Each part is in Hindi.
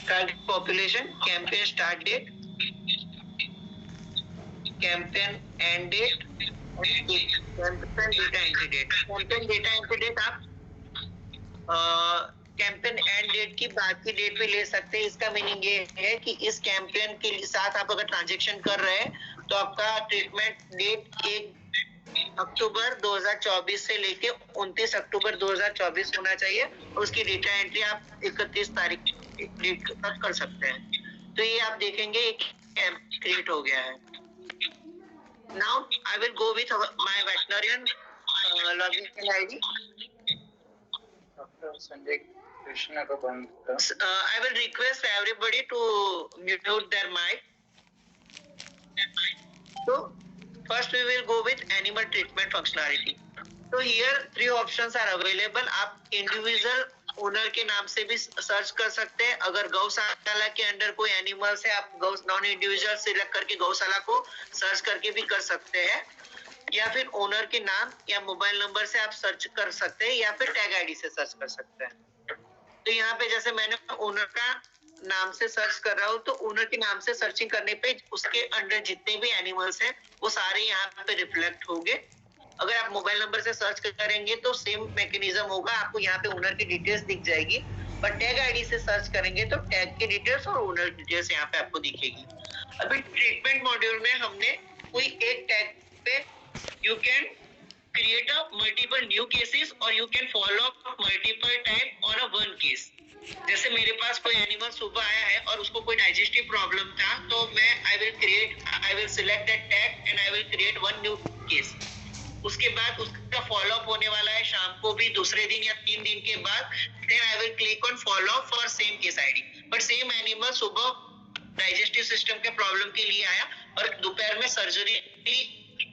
target population, campaign start date, campaign end date, campaign data entry date. Campaign data entry date आप कैंपेन एंड डेट की बाद की डेट भी ले सकते हैं। इसका मीनिंग ये है कि इस कैंपेन के साथ आप अगर ट्रांजेक्शन कर रहे हैं तो आपका ट्रीटमेंट डेट 1 अक्टूबर 2024 से लेके 29 अक्टूबर 2024 होना चाहिए। उसकी डेटा एंट्री आप 31 तारीख डेट तक कर सकते हैं। तो ये आप देखेंगे एक क्रिएट हो गया है। Now I will go with my veterinarian login ID. Doctor Sanjay Krishna का बंद कर। I will request everybody to mute their mic. So first we will go with animal treatment functionality. So here three options are available. आप individual ओनर के नाम से भी सर्च कर सकते हैं। अगर गौशाला के अंडर कोई एनिमल्स है आप नॉन इंडिविजुअल सिलेक्ट करके गौशाला को सर्च करके भी कर सकते हैं, या फिर ओनर के नाम या मोबाइल नंबर से आप सर्च कर सकते हैं, या फिर टैग आईडी से सर्च कर सकते हैं। तो यहाँ पे जैसे मैंने ओनर का नाम से सर्च कर रहा हूँ तो ओनर के नाम से सर्चिंग करने पे उसके अंडर जितने भी एनिमल्स हैं वो सारे यहाँ पे रिफ्लेक्ट होंगे। अगर आप मोबाइल नंबर से सर्च करेंगे तो सेम मैकेनिज्म होगा, आपको यहाँ पे ओनर की डिटेल्स दिख जाएगी। पर टैग आईडी से सर्च करेंगे तो टैग की डिटेल्स और ओनर डिटेल्स यहाँ पे आपको दिखेगी। अभी ट्रीटमेंट मॉड्यूल में हमने कोई एक टैग पे you can create a multiple new cases or you can follow up multiple time on a one case। जैसे मेरे पास कोई एनिमल सुबह आया है और उसको कोई डाइजेस्टिव प्रॉब्लम था तो मैं I will select that tag and I will create one new case। उसके बाद उसका फॉलो अप होने वाला है शाम को भी दूसरे दिन या 3 दिन के बाद। then I will click on follow up for same case ID। but same animal सुबह डाइजेस्टिव सिस्टम के प्रॉब्लम के लिए आया और दोपहर में सर्जरी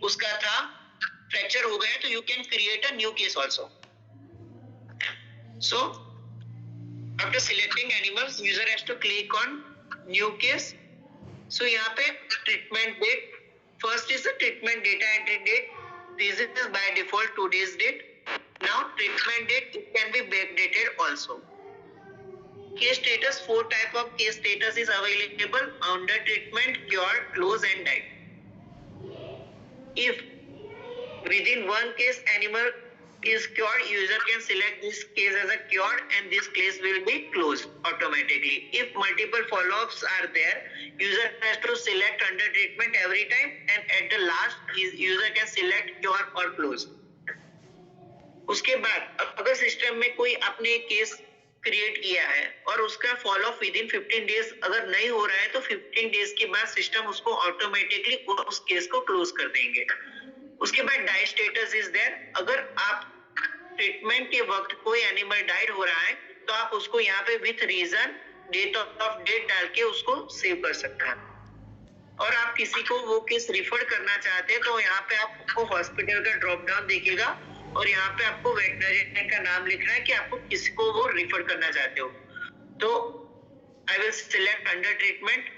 उसका था, फ्रैक्चर हो गया, तो you can create a new case also. So after selecting animals user has to click on new case. So यहाँ पे treatment date first is the treatment data entry date, this is by default today's date. Now treatment date it can be backdated also. Case status, 4 type of case status is available: under treatment, cured, close and died. If within one case animal is cured, user can select this case as a cured and this case will be closed automatically. If multiple follow-ups are there, user has to select under treatment every time and at the last user can select cure or close. उसके बाद अगर सिस्टम में कोई आपने केस क्रिएट किया है और उसका follow up with in 15 days अगर नहीं हो रहा है तो 15 डेज के बाद सिस्टम उसको ऑटोमेटिकली उस केस को क्लोज कर देंगे। उसके बाद डाई स्टेटस इज देयर। अगर आप ट्रीटमेंट के वक्त कोई एनिमल डाइड हो रहा है तो आप उसको यहाँ पे with reason date of death डाल के उसको सेव कर सकते हैं। और आप किसी को वो केस रिफर करना चाहते हैं तो यहाँ पे आपको हॉस्पिटल का ड्रॉप डाउन दिखेगा और यहाँ पे आपको वेटनरियन का नाम लिखना है कि आपको किसको वो रिफर करना चाहते हो। तो I will select under treatment.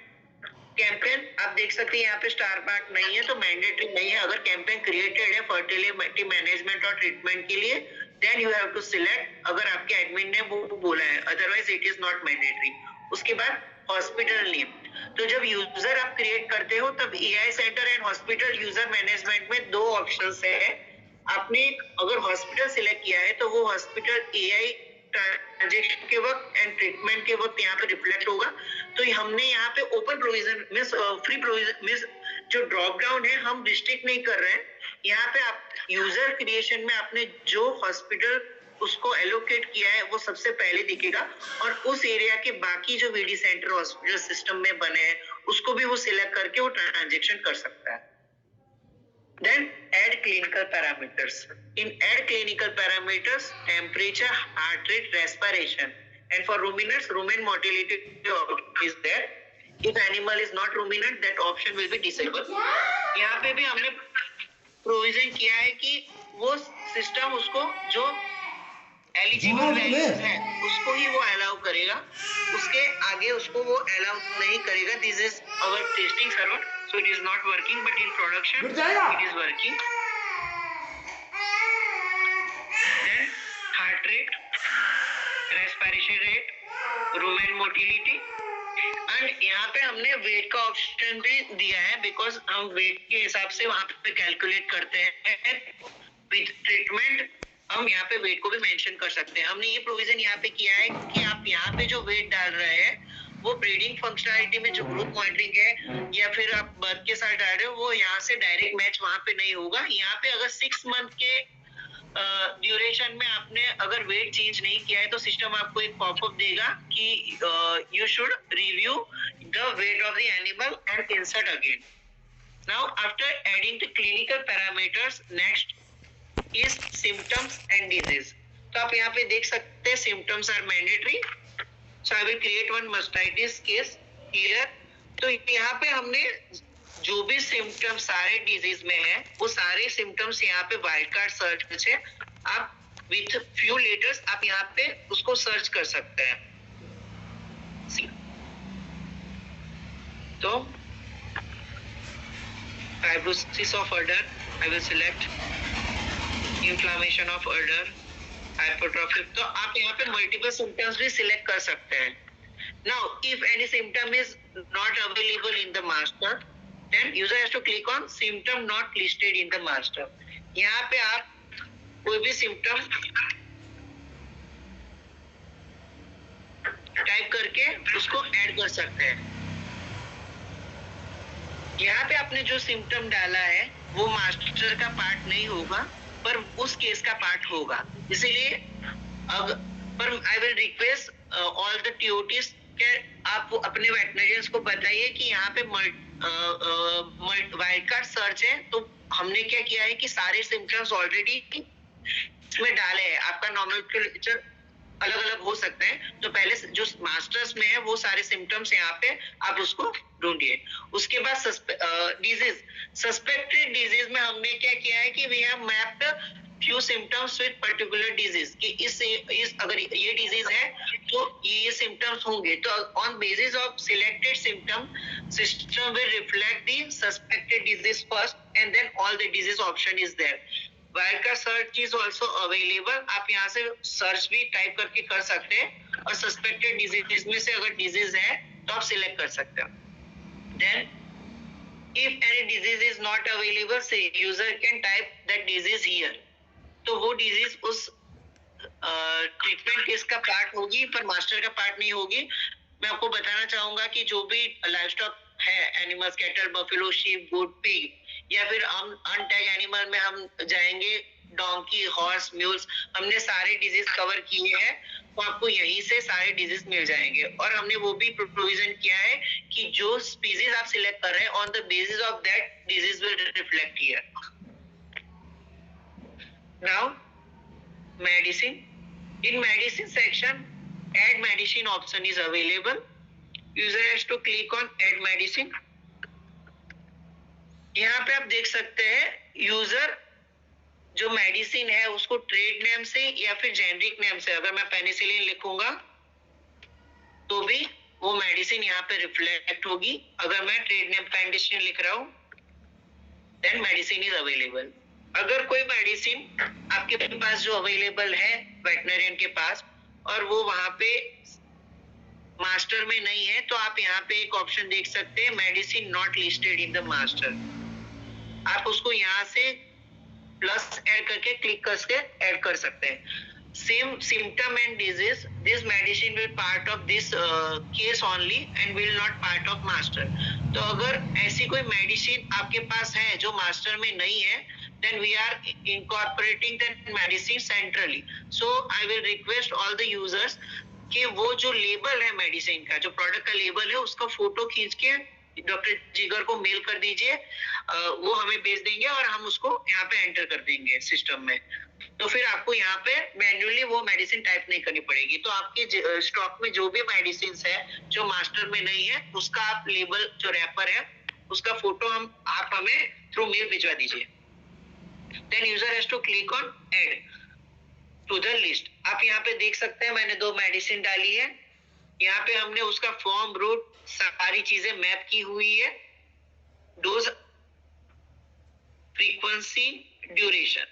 Campaign आप देख सकते हैं यहाँ पे स्टार मार्क नहीं है तो मैंडेटरी नहीं है। अगर कैंपेन क्रिएटेड है फर्टिलिटी मैनेजमेंट और ट्रीटमेंट के लिए then you have to select, अगर आपके एडमिन ने वो बोला है, otherwise it is not mandatory. उसके बाद हॉस्पिटल नेम, तो जब यूजर आप क्रिएट करते हो तब AI centre and hospital user management में 2 ऑप्शंस है। आपने अगर हॉस्पिटल सिलेक्ट किया है तो वो हॉस्पिटल एआई ट्रांजेक्शन के वक्त एंड ट्रीटमेंट के वक्त यहाँ पे रिफ्लेक्ट होगा। तो हमने यहाँ पे ओपन प्रोविजन में फ्री प्रोविजन में जो ड्रॉप डाउन है हम रिस्ट्रिक्ट नहीं कर रहे हैं। यहाँ पे आप यूजर क्रिएशन में आपने जो हॉस्पिटल उसको एलोकेट किया है वो सबसे पहले दिखेगा और उस एरिया के बाकी जो वीडी सेंटर हॉस्पिटल सिस्टम में बने हैं उसको भी वो सिलेक्ट करके वो ट्रांजेक्शन कर सकता है। Then add clinical parameters. In add clinical parameters, temperature, heart rate, respiration, and for ruminants, rumen motility is there. If animal is not ruminant, that option will be disabled. यहाँ पे भी हमने प्रोविजन किया है कि वो सिस्टम उसको जो एलिजिबल वैल्यूज है उसको ही वो अलाउ करेगा, उसके आगे उसको वो अलाउ नहीं करेगा। This is our testing server, so it is not working but in production it is working। then heart rate, respiration rate, rumen motility, and यहाँ पे हमने वेट का ऑप्शन भी दिया है, बिकॉज हम वेट के हिसाब से वहां पे कैलकुलेट करते हैं। विद ट्रीटमेंट हम यहाँ पे वेट को भी मेंशन कर सकते हैं। हमने ये प्रोविजन यहाँ पे किया है कि आप यहाँ पे जो वेट डाल रहे हैं वो ब्रीडिंग फंक्शनैलिटी में जो ग्रोथ मॉनिटरिंग है या फिर आप बर्थ के साथ डाल रहे हो वो यहाँ से डायरेक्ट मैच वहां पे नहीं होगा। यहाँ पे अगर 6 मंथ के ड्यूरेशन में आपने अगर वेट चेंज नहीं किया है तो सिस्टम आपको एक पॉपअप देगा कि you should review the weight of the animal and insert again. Now after adding the clinical parameters, next is symptoms and disease. तो आप यहाँ पे देख सकते हैं symptoms are mandatory, so I will create one mastitis case here. तो यहाँ पे हमने जो भी सिम्टम्स सारे डिजीज में है वो सारे सिम्टम्स यहाँ पे वाइल्ड कार्ड सर्च है। आप विथ फ्यू लेटर्स आप यहाँ पे उसको सर्च कर सकते हैं। तो fibrosis of udder, I will select inflammation of udder, hypertrophy। तो आप यहाँ पे मल्टीपल सिम्टम्स भी सिलेक्ट कर सकते हैं। Now, if any symptom is not available in the master, then user has to click on symptom not listed in the master। यहाँ पे आप कोई भी सिम्टम टाइप करके उसको ऐड कर सकते हैं। यहाँ पे आपने जो सिम्टम डाला है वो मास्टर का पार्ट नहीं होगा पर उस केस का पार्ट होगा। इसीलिए पर I will request all the TOTs के आप अपने वेटनरियंस को बताइए कि यहाँ पे वाइल्ड कार्ड सर्च है। तो हमने क्या किया है कि सारे सिम्टम्स ऑलरेडी इसमें डाले हैं। आपका नॉमेनक्लेचर अलग अलग हो सकते हैं, तो पहले जो मास्टर्स में है वो सारे सिम्टम्स यहाँ पे आप उसको ढूंढिए। उसके बाद डिजीज, सस्पेक्टेड डिजीज में हमने क्या किया है कि we have mapped few symptoms with particular disease कि इस अगर ये डिजीज है तो ये सिम्टम्स होंगे। तो on basis of selected symptom, system will reflect the suspected disease first and then all the disease option is there। Wild card search is also available, आप यहाँ से सर्च भी टाइप करके कर सकते हैं और सस्पेक्टेड डिजीज में से अगर डिजीज है तो आप सिलेक्ट कर सकते हैं। Then if any disease is not available, say user can type that disease here। तो वो डिजीज उस ट्रीटमेंट केस का पार्ट होगी पर मास्टर का पार्ट नहीं होगी। मैं आपको बताना चाहूंगा कि जो भी लाइव स्टॉक है, एनिमल्स, कैटल, बफेलो, शीप, गोट, पिग या फिर हम अनटैग एनिमल में हम जाएंगे, डोंकी, हॉर्स, म्यूल्स, हमने सारे डिजीज कवर किए हैं तो आपको यहीं से सारे डिजीज मिल जाएंगे। और हमने वो भी प्रोविजन किया है कि जो स्पीसीज आप सिलेक्ट कर रहे हैं on the basis of that disease will reflect here. Now, medicine. In medicine section, add medicine option is available। User has to click on add medicine। यहाँ पे आप देख सकते हैं यूजर जो मेडिसिन है उसको ट्रेड नेम से या फिर जेनरिक नेम से, अगर मैं पेनिसिलिन लिखूंगा तो भी वो मेडिसिन यहाँ पे रिफ्लेक्ट होगी। अगर मैं ट्रेड नेम पेनिसिलिन लिख रहा हूँ देन मेडिसिन इज अवेलेबल। अगर कोई मेडिसिन आपके पास जो अवेलेबल है वेटनरियन के पास और वो वहां पे मास्टर में नहीं है तो आप यहाँ पे एक ऑप्शन देख सकते हैं, medicine not listed in the master. आप उसको यहाँ से प्लस ऐड करके क्लिक करके ऐड कर सकते हैं। Same symptom and disease, this medicine will part of this case only and will not part of master. तो अगर ऐसी कोई मेडिसिन आपके पास है जो मास्टर में नहीं है then we are incorporating the medicine centrally। So I will request all the users कि वो जो लेबल है मेडिसिन का, जो प्रोडक्ट का लेबल है उसका फोटो खींच के डॉक्टर जिगर को मेल कर दीजिए, वो हमें भेज देंगे और हम उसको यहाँ पे एंटर कर देंगे सिस्टम में। तो फिर आपको यहाँ पे मैन्युअली वो मेडिसिन टाइप नहीं करनी पड़ेगी। तो आपके स्टॉक में जो भी मेडिसिन है जो मास्टर में नहीं है उसका आप लेबल जो रैपर है उसका फोटो आप हमें थ्रू मेल भिजवा दीजिए। Then user has to click on add to the list। आप यहाँ पे देख सकते हैं मैंने 2 मेडिसिन डाली है। यहाँ पे हमने उसका फॉर्म, रूट, सारी चीजें मैप की हुई है, डोज, फ्रीक्वेंसी, ड्यूरेशन।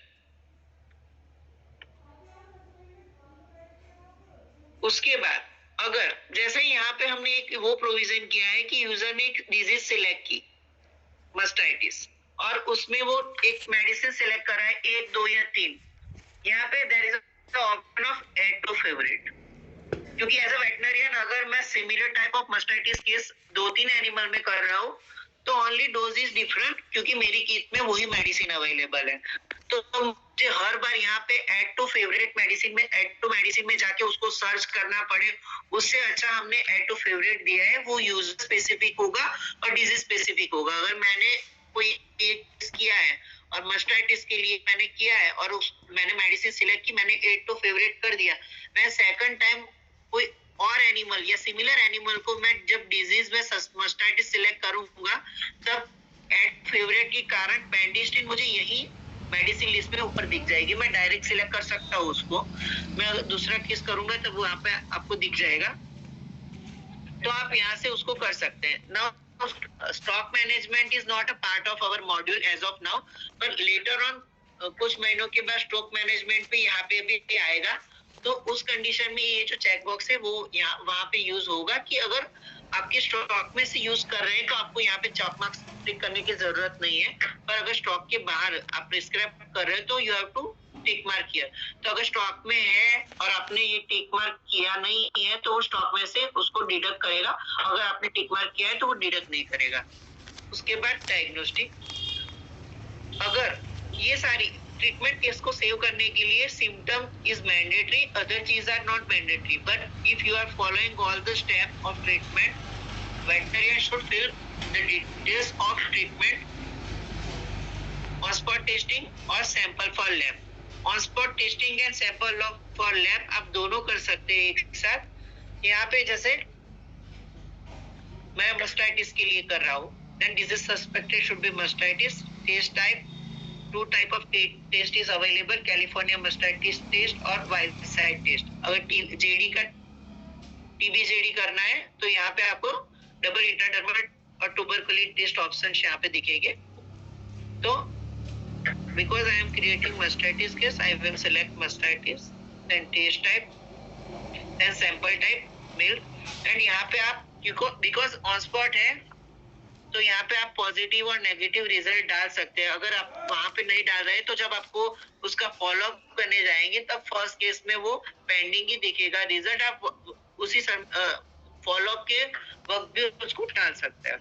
उसके बाद अगर जैसे यहाँ पे हमने एक वो प्रोविजन किया है कि यूजर ने एक डिजीज सिलेक्ट की, मस्टाइटिस, और उसमें वो एक मेडिसिन सिलेक्ट कर रहा है, 1, 2 या 3, यहाँ पे there is option of add to favourite, क्योंकि एज अ वेटनरियन अगर मैं similar type of mastitis case 2-3 animal में कर रहा हूँ तो ओनली डोज इज डिफरेंट, क्योंकि मेरी किट में वही मेडिसिन अवेलेबल है। तो मुझे हर बार यहाँ पे ऐड टू फेवरेट मेडिसिन में, ऐड टू मेडिसिन में जाके उसको सर्च करना पड़े, उससे अच्छा हमने ऐड टू फेवरेट दिया है, वो यूजर स्पेसिफिक होगा और डिजीज स्पेसिफिक होगा। अगर मैंने कोई एक किया है और मस्टाइटिस के लिए मैंने किया है और मैंने मेडिसिन सिलेक्ट की, मैंने ऐड टू फेवरेट कर दिया, मैं सेकंड टाइम कोई और एनिमल या सिमिलर एनिमल को मैं जब डिजीज में मस्टाइटिस सिलेक्ट करूंगा, तब ऐड फेवरेट के कारण पेंडिस्टिन मुझे यही मेडिसिन लिस्ट में ऊपर दिख जाएगी, मैं डायरेक्ट सिलेक्ट कर सकता हूँ उसको। मैं अगर दूसरा केस करूंगा तब वो यहाँ पे आपको दिख जाएगा, तो आप यहाँ से उसको कर सकते हैं। Now stock management is not a part of our module as of now, पर लेटर ऑन कुछ महीनों के बाद स्टॉक मैनेजमेंट पे यहाँ पे भी आएगा, तो उस कंडीशन में ये जो चेक बॉक्स है वो यहाँ वहां पे यूज होगा कि अगर आपके स्टॉक में से यूज कर रहे हैं तो आपको यहाँ पे चेक मार्क्स टिक करने की जरूरत नहीं है, पर अगर स्टॉक के बाहर आप प्रिस्क्राइब कर रहे हैं तो you have to tick mark किया। तो अगर स्टॉक में है और आपने ये टिक मार्क किया नहीं है तो वो स्टॉक में से उसको डिडक्ट करेगा, अगर आपने टिक मार्क किया है तो वो डिडक्ट नहीं करेगा। उसके बाद डायग्नोस्टिक, अगर ये सारी ट्रीटमेंट केस को सेव करने के लिए सिम्टम इज मैंडेटरी, अदर चीज are not mandatory, but if you are following all the step of treatment, veterinarian should fill the details of treatment, on spot testing और sample for lab. On spot testing and sample for lab आप दोनों कर सकते हैं एक साथ। यहाँ पे जैसे मैं mastitis के लिए कर रहा हूँ, then disease suspected should be mastitis. Test type, 2 type of test is available, California mastitis test और wild side test. अगर JD का TBJD करना है तो यहाँ पे आपको डबल इंट्राडर्मल और ट्यूबरकुलिन टेस्ट ऑप्शन यहाँ पे दिखेंगे। तो because I am creating mastitis case, I will select mastitis, then test type, then sample type, milk, and यहाँ पे आप because on spot है तो यहाँ पे आप पॉजिटिव और नेगेटिव रिजल्ट डाल सकते हैं। अगर आप वहां पे नहीं डाल रहे तो जब आपको उसका फॉलो अप करने जाएंगे तब फर्स्ट केस में वो पेंडिंग ही दिखेगा रिजल्ट, आप उसी फॉलो अप के वक्त भी उसको डाल सकते हैं।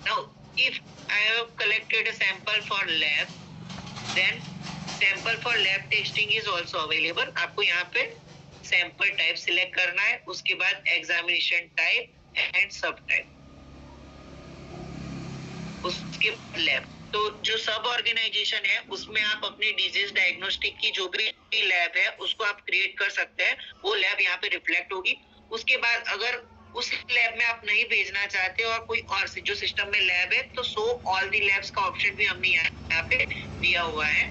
Now, if I have collected a sample for lab, then sample for lab testing is also available. आपको यहाँ पे sample type select करना है, उसके बाद examination type and sub type, उसके लैब। तो जो सब ऑर्गेनाइजेशन है उसमें आप अपनी डिजीज डायग्नोस्टिक की जो भी लैब है उसको आप क्रिएट कर सकते हैं, वो लैब यहाँ पे रिफ्लेक्ट होगी। उसके बाद अगर उस लैब में आप नहीं भेजना चाहते और कोई और जो सिस्टम में लैब है तो शो ऑल दी लैब्स का ऑप्शन भी हमने यहाँ पे दिया हुआ है,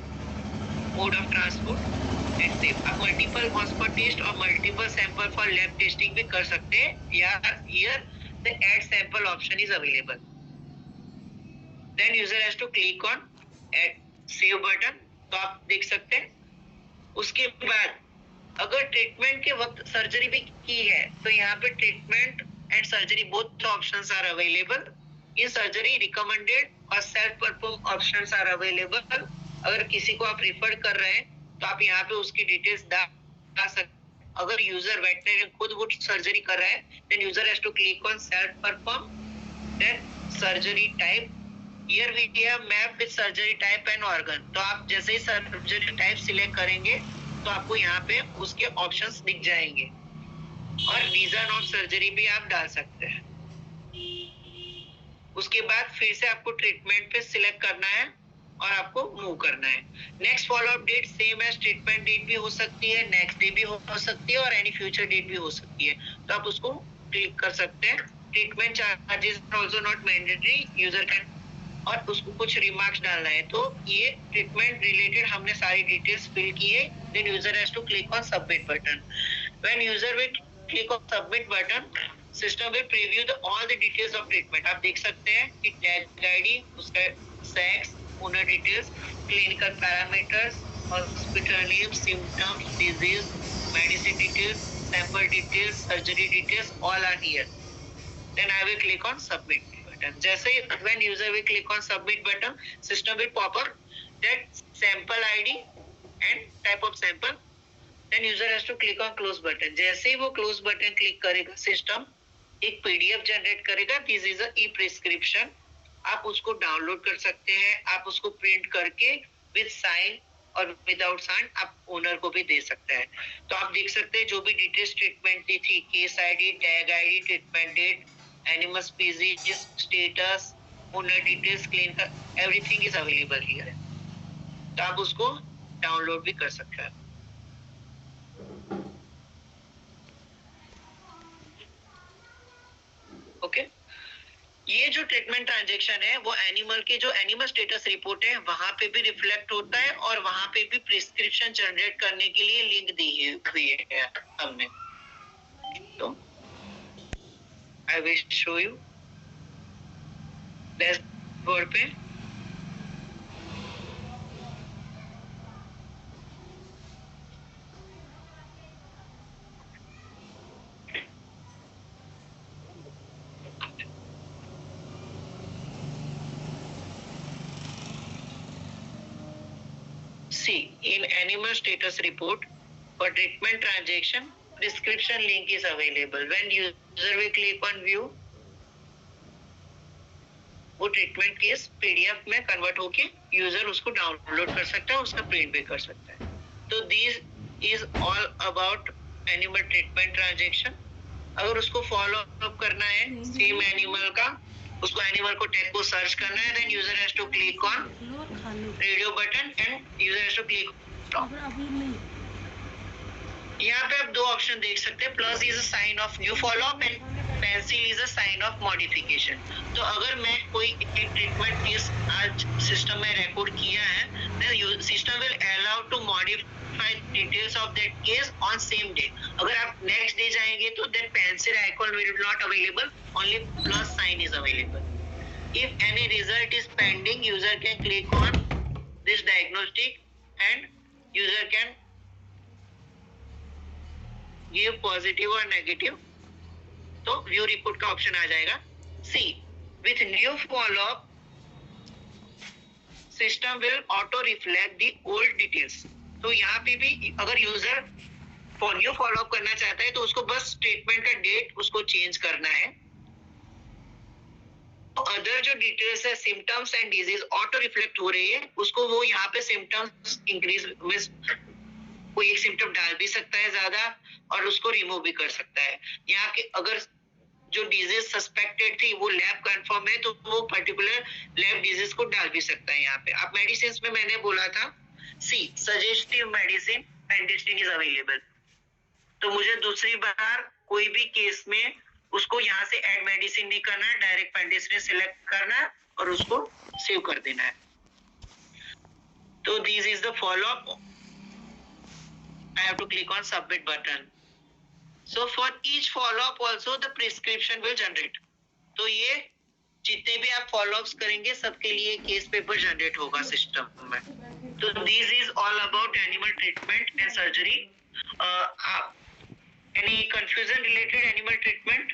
mode of transport and save. आप मल्टीपल हॉटस्पॉट टेस्ट और multiple sample for lab testing भी कर सकते हैं, या here the add sample option is available. Then user has to click on add save button, तो आप देख सकते हैं। उसके बाद अगर ट्रीटमेंट के वक्त सर्जरी भी की है तो यहाँ पे treatment and surgery both options are available. In surgery recommended और self perform options are available. अगर किसी को आप रिफर कर रहे हैं तो आप यहाँ पे उसकी डिटेल्स डाल सकते हैं। अगर यूजर वेटनरियन खुद वो सर्जरी कर रहा है then user has to click on self perform, then surgery type, Here we have map with surgery type and organ. तो आप जैसे ही सर्जरी टाइप सिलेक्ट करेंगे तो आपको यहाँ पे उसके ऑप्शंस दिख जाएंगे, और रीजन ऑफ सर्जरी भी आप डाल सकते हैं। उसके बाद फिर से आपको ट्रीटमेंट पे सिलेक्ट करना है और आपको मूव करना है। Next follow up date same as treatment date भी हो सकती है, नेक्स्ट डे भी हो सकती है और एनी फ्यूचर डेट भी हो सकती है, तो आप उसको क्लिक कर सकते हैं। Treatment charges also not mandatory, user can, और उसको कुछ रिमार्क्स डालना है तो ये ट्रीटमेंट रिलेटेड हमने सारी डिटेल्स फिल की है। Then user has to click on submit button. When user will click on submit button, system will preview the all the details of treatment. आप देख सकते हैं कि टैग आईडी, उसका sex, owner details, clinical parameters, hospital name, symptoms, disease, medicine details, sample details, surgery details, all are here. Then I will click on submit button. जैसे when user will click on submit button, system will pop up that sample ID and type of sample. Then user has to click on close button. जैसे ही वो close button click करेगा, system एक PDF जनरेट करेगा. This is a E prescription. आप उसको डाउनलोड कर सकते हैं, आप उसको प्रिंट करके विद साइन और विदाउट साइन आप ओनर को भी दे सकते हैं. तो आप देख सकते हैं जो भी डिटेल्स ट्रीटमेंट दी थी, case ID, tag ID, treatment date, animal species, status, owner details, claim का एवरीथिंग इज अवेलेबल हियर. तो आप उसको डाउनलोड भी कर सकते हैं. ओके. ये जो ट्रीटमेंट ट्रांजैक्शन है वो एनिमल के जो एनिमल स्टेटस रिपोर्ट है वहां पे भी रिफ्लेक्ट होता है और वहां पे भी प्रिस्क्रिप्शन जनरेट करने के लिए लिंक दी हुई है हमने. तो I will show you dashboard पे. See, in animal status report for treatment transaction, prescription link is available. When user will click on view, वो ट्रीटमेंट केस पीडीएफ में कन्वर्ट होके यूजर उसको डाउनलोड कर सकता है, उसका प्रिंट भी कर सकता है. तो this is all about animal treatment transaction. अगर उसको फॉलो अप करना है सेम एनिमल का, उसको एनिमल को टैग को सर्च करना है, then user has to click on radio button and user has to click stop. यहाँ पे आप दो ऑप्शन देख सकते हैं. Plus is a sign of new follow up and pencil is a sign of modification. तो अगर मैं कोई ट्रीटमेंट केस आज सिस्टम में रिकॉर्ड किया है, then system will allow to modify details of that case on same day. अगर आप नेक्स्ट डे जाएंगे तो that pencil icon will not available, only plus sign is available. If any result is pending, user can click on this diagnostic and user can give positive or negative. तो व्यू रिपोर्ट का ऑप्शन आ जाएगा. See with new follow up system will auto reflect the old details. तो यहाँ पे भी अगर यूजर न्यू फॉलोअप करना चाहता है तो उसको बस स्टेटमेंट का डेट उसको चेंज करना है. अदर जो डिटेल्स है symptoms and disease auto reflect हो रही है, उसको वो यहाँ पे सिम्टम्स इंक्रीज में कोई एक सिम्टम डाल भी सकता है ज्यादा और उसको रिमूव भी कर सकता है. यहाँ के अगर जो डिजीज सस्पेक्टेड थी वो लैब कंफर्म है तो वो पर्टिकुलर लैब डिजीज को डाल भी सकता है. यहाँ पे आप मेडिसिन में मैंने बोला था सी सजेस्टिव मेडिसिन पेंडिस्टिन इज अवेलेबल. तो मुझे दूसरी बार कोई भी केस में उसको यहाँ से ऐड मेडिसिन नहीं करना है, डायरेक्ट पेंडिस्टिन सिलेक्ट करना है और उसको सेव कर देना है. तो this is the follow up. I have to click on submit button. So for each follow up also the prescription will generate. तो ये जितने भी आप follow ups करेंगे सबके लिए केस पेपर जनरेट होगा सिस्टम में. तो this is all about animal treatment and surgery. Any confusion related animal treatment?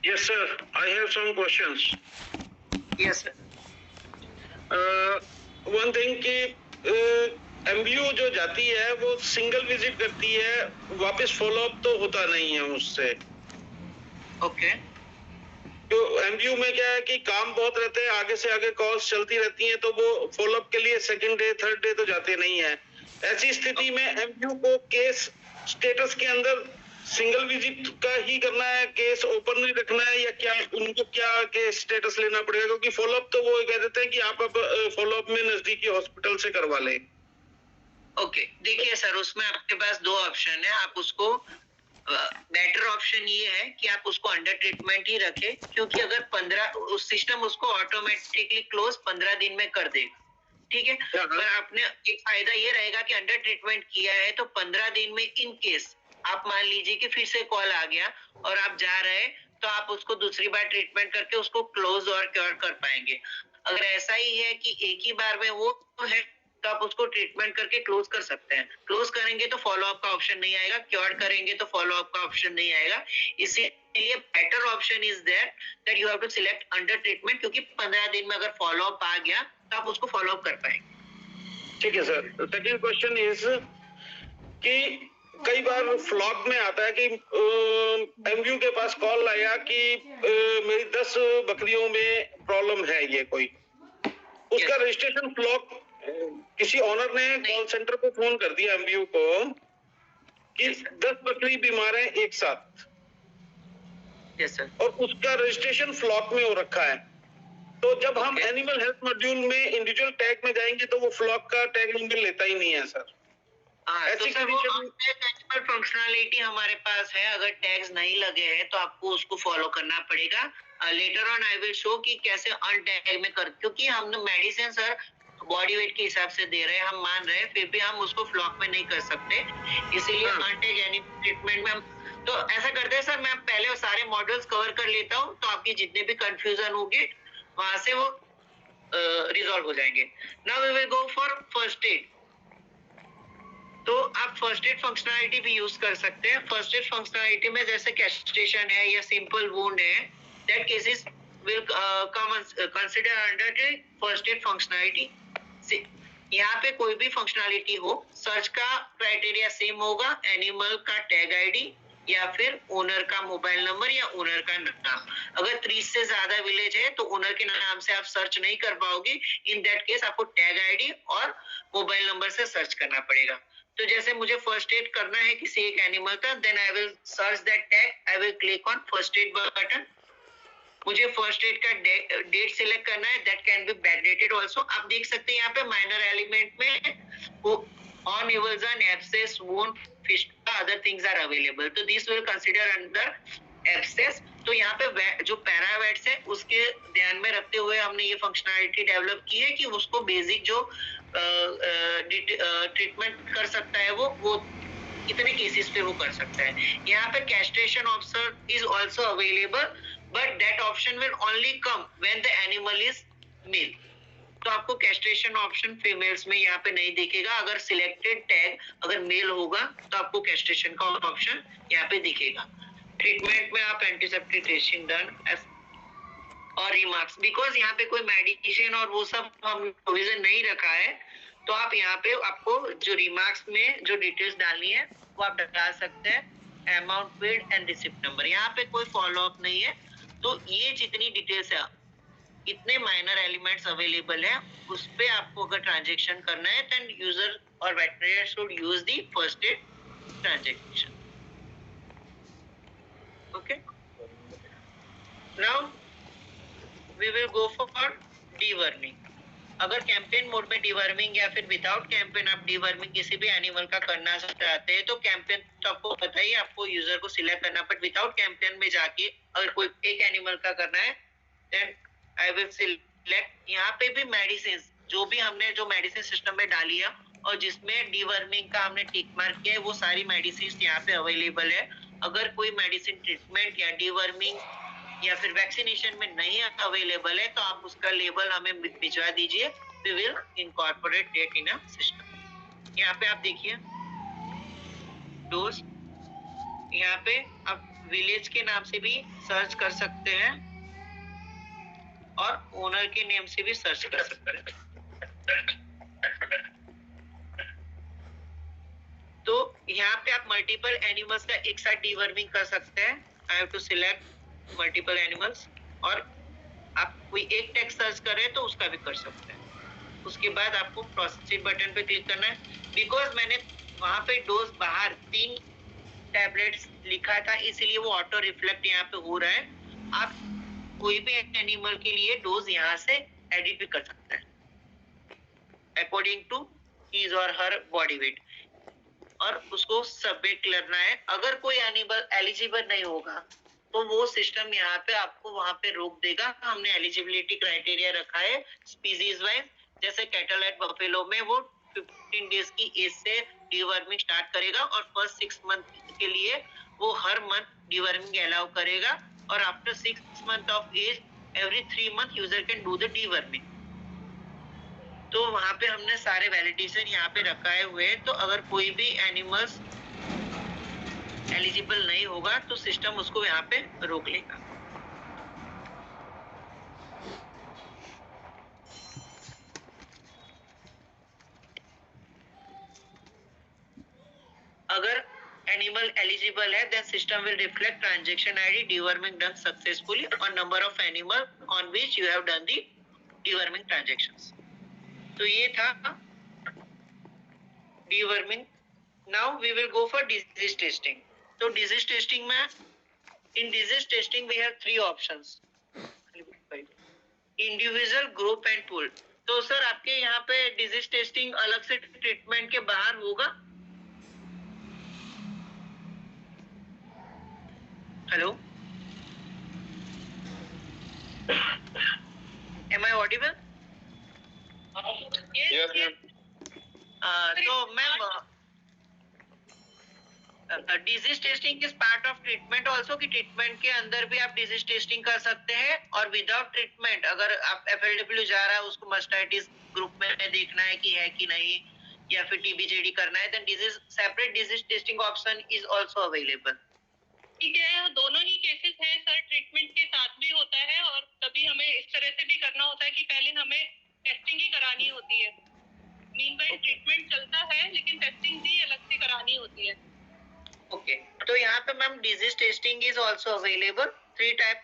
Yes sir, I have some questions. Yes sir. One thing कि एमबीयू जो जाती है वो सिंगल विजिट करती है, वापस फॉलो अप तो होता नहीं है उससे. ओके. तो एमबीयू में क्या है कि काम बहुत रहते हैं, आगे से आगे कॉल्स चलती रहती हैं, तो वो फॉलो अप के लिए सेकंड डे थर्ड डे तो जाते नहीं है. ऐसी स्थिति में एमबीयू को केस स्टेटस के अंदर सिंगल विजिट का ही करना है, केस ओपन नहीं रखना है, या क्या उनको क्या केस स्टेटस लेना पड़ेगा? क्योंकि फॉलो अप तो वो कह देते हैं कि आप अब फॉलो अप में नजदीकी हॉस्पिटल से करवा लें. ओके. देखिए सर, उसमें आपके पास दो ऑप्शन है. आप उसको बेटर ऑप्शन ये है कि आप उसको अंडर ट्रीटमेंट ही रखें, क्योंकि अगर 15 उस सिस्टम उसको ऑटोमेटिकली क्लोज 15 दिन में कर देगा. ठीक है. पर आपने एक फायदा ये रहेगा कि अंडर ट्रीटमेंट किया है तो 15 दिन में इन केस आप मान लीजिए कि फिर से कॉल आ गया और आप जा रहे हैं तो आप उसको दूसरी बार ट्रीटमेंट करके उसको क्लोज और क्योर कर पाएंगे. अगर ऐसा ही है कि एक ही बार में वो है तो आप उसको ट्रीटमेंट करके क्लोज कर सकते हैं। क्लोज करेंगे तो फॉलो अप का ऑप्शन नहीं आएगा, क्योर करेंगे तो फॉलो अप का ऑप्शन नहीं आएगा। इसीलिए better option is there that you have to select under treatment, क्योंकि 15 दिन में अगर फॉलो अप आ गया तो आप उसको फॉलो अप कर पाएंगे। ठीक है सर। सेकंड क्वेश्चन इज कि कई बार फ्लॉग में आता है कि एमयू के पास कॉल आया कि मेरी 10 बकरियों में प्रॉब्लम है ये कोई, उसका रजिस्ट्रेशन फ्लॉग किसी ऑनर ने कॉल सेंटर पे फोन कर दिया एमयू को कि 10 बकरी बीमार है एक साथ, यस सर, और उसका रजिस्ट्रेशन फ्लॉग में हो रखा है। तो जब हम एनिमल हेल्थ मॉड्यूल में इंडिविजुअल टैग में जाएंगे तो वो फ्लॉग का टैग नंबर लेता ही नहीं है सर। तो सर वो एनिमल फंक्शनैलिटी हमारे पास है, अगर टैग्स नहीं लगे हैं तो आपको उसको फॉलो करना पड़ेगा। Later on I will show कि कैसे अनटैग में कर, क्योंकि हम मेडिसिन सर बॉडी वेट के हिसाब से दे रहे हैं, हम मान रहे हैं, फिर भी हम उसको फ्लॉक में नहीं कर सकते, इसीलिए अनटैग एनिमल ट्रीटमेंट में हम तो ऐसा करते हैं सर। मैं पहले सारे मॉडल्स कवर कर लेता हूँ, तो आपकी जितने भी कंफ्यूजन होगी वहां से वो रिजॉल्व हो जाएंगे। Now we will go for first aid. तो आप फर्स्ट एड फंक्शनैलिटी भी यूज कर सकते हैं। फर्स्ट एड फंक्शनैलिटी में जैसे कैस्ट्रेशन है या सिंपल वुंड है, that cases will come consider under the first aid functionality. यहाँ पे कोई भी फंक्शनैलिटी हो, सर्च का क्राइटेरिया सेम होगा, एनिमल का टैग आईडी या फिर ओनर का मोबाइल नंबर या ओनर का नाम। अगर 30 से ज्यादा विलेज है तो ओनर के नाम से आप सर्च नहीं कर पाओगे, इन दैट केस आपको टैग आईडी और मोबाइल नंबर से सर्च करना पड़ेगा। तो जैसे मुझे फर्स्ट एड करना है किसी एक एनिमल का, then I will search that tag, I will click on first aid button. मुझे फर्स्ट एड का डेट सिलेक्ट करना है, that can be backdated also. आप देख सकते हैं यहाँ पे माइनर एलिमेंट में on avulsion abscess wound fistula other things are available, तो this will consider under abscess. तो यहाँ पे जो पैरावेट्स है उसके ध्यान में रखते हुए हमने ये फंक्शनैलिटी डेवलप की है कि उसको बेसिक जो ट्रीटमेंट कर सकता है वो कितने केसेस पे वो कर सकता है। यहाँ पे castration option is also available, but that option will only come when the animal is male. तो आपको कैस्ट्रेशन ऑप्शन फीमेल्स में यहाँ पे नहीं दिखेगा। अगर सिलेक्टेड टैग अगर मेल होगा तो आपको कैस्ट्रेशन का ऑप्शन यहाँ पे दिखेगा। ट्रीटमेंट में आप एंटीसेप्टिक ड्रेसिंग डन और रिमार्क्स, बिकॉज यहाँ पे कोई मेडिकेशन और वो सब हम प्रोविजन नहीं रखा है, तो आप यहाँ पे आपको जो रिमार्क्स में जो डिटेल्स डालनी है वो आप डाल सकते हैं, amount paid and receipt number. यहाँ पे कोई फॉलो अप नहीं है। तो ये जितनी डिटेल्स है, इतने माइनर एलिमेंट्स अवेलेबल है, उस पे आपको अगर ट्रांजेक्शन करना है देन यूजर और veterinarian should use the first aid transaction. Okay, now we will go for deworming। अगर कैंपेन मोड में डीवर्मिंग या फिर विदाउट कैंपेन आप डीवर्मिंग किसी भी एनिमल का करना चाहते हैं, तो कैंपेन तो आपको पता ही, आपको यूजर को सिलेक्ट करना, बट विदाउट कैंपेन में जाके अगर कोई एक एनिमल का करना है देन आई विल सिलेक्ट। यहाँ पे भी मेडिसिन जो भी हमने जो मेडिसिन सिस्टम में डाली है और जिसमें डीवर्मिंग का हमने टिक मार्क किया है, वो सारी मेडिसिन यहाँ पे अवेलेबल है। अगर कोई मेडिसिन ट्रीटमेंट या डीवर्मिंग या फिर वैक्सीनेशन में नहीं अवेलेबल है तो आप उसका लेबल हमें भिजवा दीजिए, we will incorporate that in a system. यहाँ पे आप देखिए डोज, यहाँ पे आप विलेज के नाम से भी सर्च कर सकते हैं और ओनर के नेम से भी सर्च कर सकते हैं। तो यहाँ पे आप मल्टीपल एनिमल्स का एक साथ डीवर्मिंग कर सकते हैं। I have to select multiple animals, और आप कोई एक टेक्स्ट सर्च करें तो उसका भी कर सकते हैं। उसके बाद आपको प्रोसीड बटन पे क्लिक करना है, बिकॉज मैंने वहां पे डोज बाहर 3 टैबलेट्स लिखा था, इसलिए वो ऑटो रिफ्लेक्ट यहाँ पे हो रहा है। आप कोई भी एनिमल के लिए डोज यहाँ से एडिट भी कर सकते हैं अकॉर्डिंग टू हिज और हर बॉडी वेट, और उसको सबमिट करना है। अगर कोई एनिमल एलिजिबल नहीं होगा तो वो सिस्टम यहाँ पे आपको वहां पे रोक देगा। हमने एलिजिबिलिटी क्राइटेरिया रखा है स्पीसीज वाइज, जैसे कैटल एट बफेलो में वो 15 डेज की एज से डीवर्मिंग स्टार्ट करेगा और फर्स्ट 6 मंथ के लिए वो हर मंथ डीवर्मिंग अलाउ करेगा, और after 6 month of age every 3 month user can do the deworming. तो वहां पे हमने सारे वैलिडेशन यहाँ पे रखाए हुए हैं, तो अगर कोई भी एनिमल्स एलिजिबल नहीं होगा तो सिस्टम उसको यहाँ पे रोक लेगा। अगर एनिमल एलिजिबल है then system will reflect transaction ID deworming done successfully और number of animal on which you have done the deworming transactions. तो ये था deworming. Now we will go for disease testing. तो डिजीज टेस्टिंग में in disease testing we have 3 options, individual, group and pool. तो सर आपके यहाँ पे डिजीज टेस्टिंग अलग से ट्रीटमेंट के बाहर होगा? Hello, am I audible? तो ma'am disease testing is part of treatment also, कि ट्रीटमेंट के अंदर भी आप डिजीज टेस्टिंग कर सकते हैं, और विदाउट ट्रीटमेंट अगर आप एफएलडब्ल्यू जा रहा है उसको मास्टाइटिस ग्रुप में देखना है कि नहीं, या फिर टीबीजेडी करना है, then disease separate disease testing option is also available. ठीक है, दोनों ही केसेस हैं सर, ट्रीटमेंट के साथ भी होता है और कभी हमें इस तरह से भी करना होता है कि पहले हमें टेस्टिंग ही करानी होती है। मीनवाइल ट्रीटमेंट चलता है लेकिन टेस्टिंग भी अलग से करानी होती है। ओके, तो यहाँ पे ma'am disease testing is also available. 3 type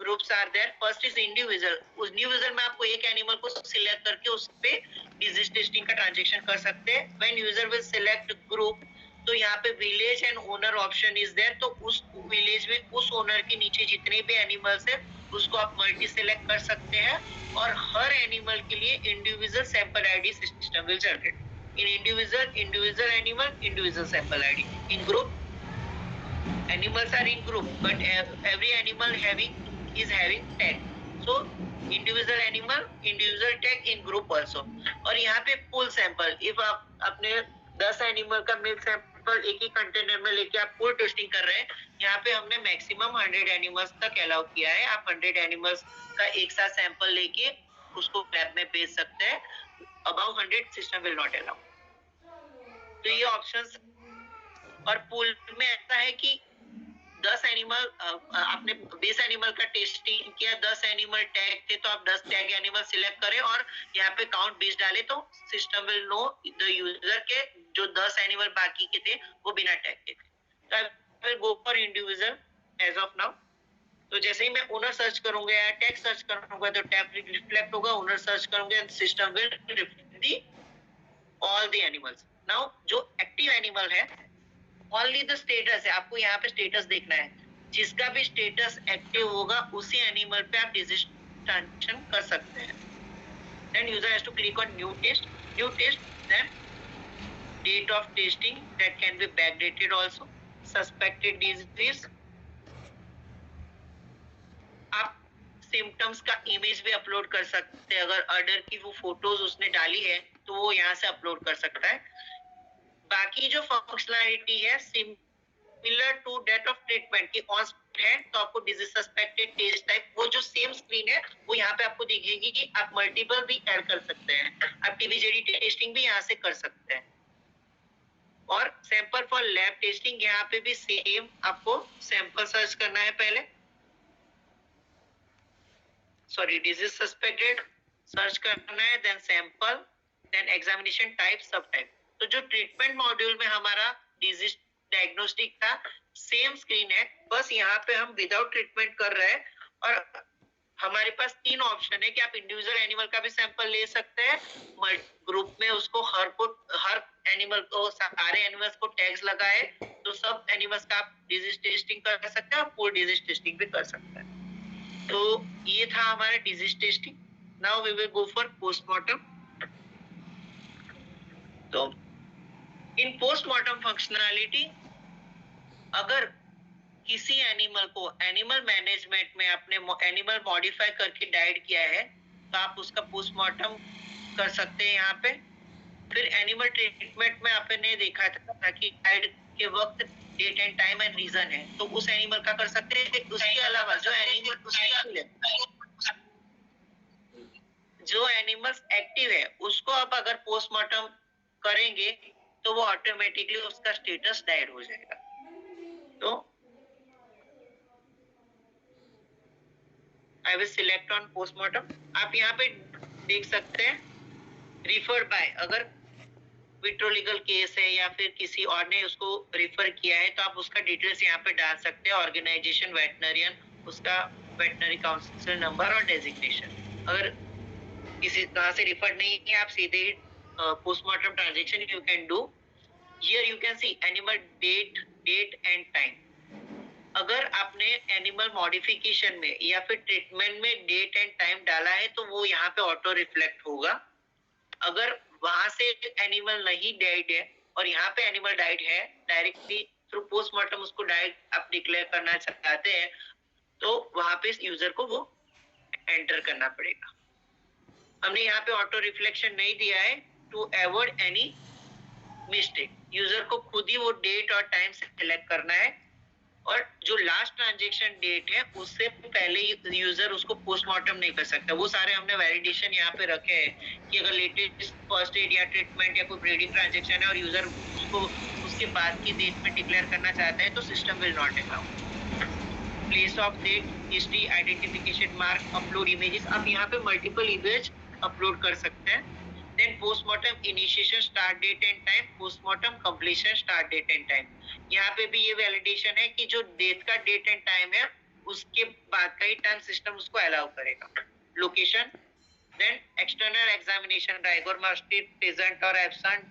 groups are there. First is individual. उस इंडिविजुअल में आपको एक एनिमल को सिलेक्ट करके उस पे डिजीज टेस्टिंग का ट्रांजैक्शन कर सकते हैं। When user will select group, तो यहाँ पे village and owner option is there. तो उस विलेज में उस ओनर के नीचे जितने भी एनिमल्स है उसको आप मल्टी सिलेक्ट कर सकते हैं, और हर एनिमल के लिए individual sample ID system will generate. In individual animal, individual sample ID. In group, animals are in group, but every animal is having tag. So individual animal, individual tag in group also. और यहाँ पे pool sample, if आप अपने 10 एनिमल का मिल्क सैंपल एक ही कंटेनर में लेके आप पूल टेस्टिंग कर रहे हैं, यहाँ पे हमने मैक्सिमम 100 एनिमल्स तक अलाउ किया है। आप 100 एनिमल्स का एक साथ सैंपल लेके उसको लैब में भेज सकते हैं। Above 100 system will not allow. तो ये ऑप्शंस। और पूल में ऐसा है कि 10 एनिमल, आपने 20 एनिमल का टेस्टिंग किया, 10 एनिमल टैग थे, तो आप 10 टैग एनिमल सिलेक्ट करें और यहाँ पे काउंट 20 डाले, तो system will know the user के जो 10 एनिमल बाकी के थे वो बिना टैग के थे। तो I will go for individual as of now. तो जैसे ही मैं ओनर सर्च करूंगा या टैग सर्च करूंगा तो टैग रिफ्लेक्ट होगा, ओनर सर्च करूंगा and system will reflect the all the animals. Now जो एक्टिव एनिमल है, ओनली द स्टेटस है, आपको यहाँ पे स्टेटस देखना है। जिसका भी स्टेटस एक्टिव होगा उसी एनिमल पे आप डिजीज ट्रांजैक्शन कर सकते हैं। Then user has to click on new test, then date of testing that can be backdated also, suspected disease. आप सिम्टम्स का इमेज भी अपलोड कर सकते हैं, अगर ऑर्डर की वो फोटोज उसने डाली है तो वो यहाँ से अपलोड कर सकता है। बाकी जो फंक्शनैलिटी है similar to date of treatment की ऑन है, तो आपको डिजीज सस्पेक्टेड टेस्ट टाइप वो जो सेम स्क्रीन है वो यहाँ पे आपको दिखेगी कि आप मल्टीपल भी ऐड कर सकते हैं। आप टीबीजेडी टेस्टिंग भी यहाँ से कर सकते हैं। और सैंपल फॉर लैब टेस्टिंग, यहाँ पे भी सेम आपको सैंपल सर्च करना है पहले, सॉरी डिजीज सस्पेक्टेड सर्च करना है, then sample, then examination type, subtype. तो जो ट्रीटमेंट मॉड्यूल में हमारा डिजीज डायग्नोस्टिक था सेम स्क्रीन है, बस यहाँ पे हम विदाउट ट्रीटमेंट कर रहे हैं। और हमारे पास 3 ऑप्शन है कि आप इंडिविजुअल एनिमल का भी सैंपल ले सकते हैं, ग्रुप में उसको हर एनिमल को, सारे एनिमल्स को टैग्स लगाए तो सब एनिमल्स का आप डिजीज टेस्टिंग कर सकते हैं और पूल डिजीज टेस्टिंग भी कर सकते हैं। तो ये था हमारा disease testing. Now we will go for postmortem. तो इन पोस्टमार्टम फंक्शनैलिटी, अगर किसी एनिमल को एनिमल मैनेजमेंट में आपने एनिमल मॉडिफाई करके डाइड किया है तो आप उसका पोस्टमार्टम कर सकते हैं यहाँ पे। फिर एनिमल ट्रीटमेंट में आपने देखा था कि डाइड के वक्त date and time and reason है, तो उस एनिमल का कर सकते हैं। उसके अलावा जो एनिमल जो एनिमल्स एक्टिव है उसको आप अगर पोस्टमार्टम करेंगे तो वो ऑटोमेटिकली उसका स्टेटस डाइड हो जाएगा। तो I will select on postmortem. आप यहाँ पे देख सकते हैं रिफर बाय, अगर विट्रोलीगल केस है या फिर किसी और ने उसको रिफर किया है तो आप उसका डिटेल्स यहाँ पे डाल सकते हैं, ऑर्गेनाइजेशन, वेटनरियन, उसका वेटनरी काउंसिल नंबर और डेजिग्नेशन। अगर किसी कहाँ से रिफर नहीं है आप सीधे ही postmortem transaction you can do. Here you can see animal date and time. अगर आपने एनिमल मॉडिफिकेशन में या फिर ट्रीटमेंट में डेट एंड टाइम डाला है तो वो यहाँ पे ऑटो रिफ्लेक्ट होगा। अगर वहां से एनिमल नहीं डाइड है और यहाँ पे एनिमल डाइड है, डायरेक्टली थ्रू पोस्टमार्टम उसको डाइड आप डिक्लेयर करना चाहते हैं तो वहां पे यूजर को वो एंटर करना पड़ेगा। हमने यहाँ पे ऑटो रिफ्लेक्शन नहीं दिया है to avoid any mistake. User को खुद ही वो डेट और टाइम सेलेक्ट करना है और जो लास्ट ट्रांजेक्शन डेट है उससे पहले यूजर उसको पोस्टमार्टम नहीं कर सकता। वो सारे हमने वैलिडेशन यहाँ पे रखे हैं कि अगर लेटेस्ट फर्स्ट एड या ट्रीटमेंट या कोई ब्रीडिंग ट्रांजेक्शन है और यूजर उसको उसके बाद की डेट में डिक्लेयर करना चाहता है तो system will not allow. Place of death, history, identification mark, upload images, आप यहाँ पे मल्टीपल इमेज अपलोड कर सकते हैं। Then postmortem initiation start date and time, postmortem completion start date and time. यहाँ पे भी ये वैलिडेशन है कि जो डेथ का डेट एंड टाइम है उसके बाद का ही टाइम सिस्टम उसको अलाउ करेगा। Location, then external examination, rigor mortis present और absent,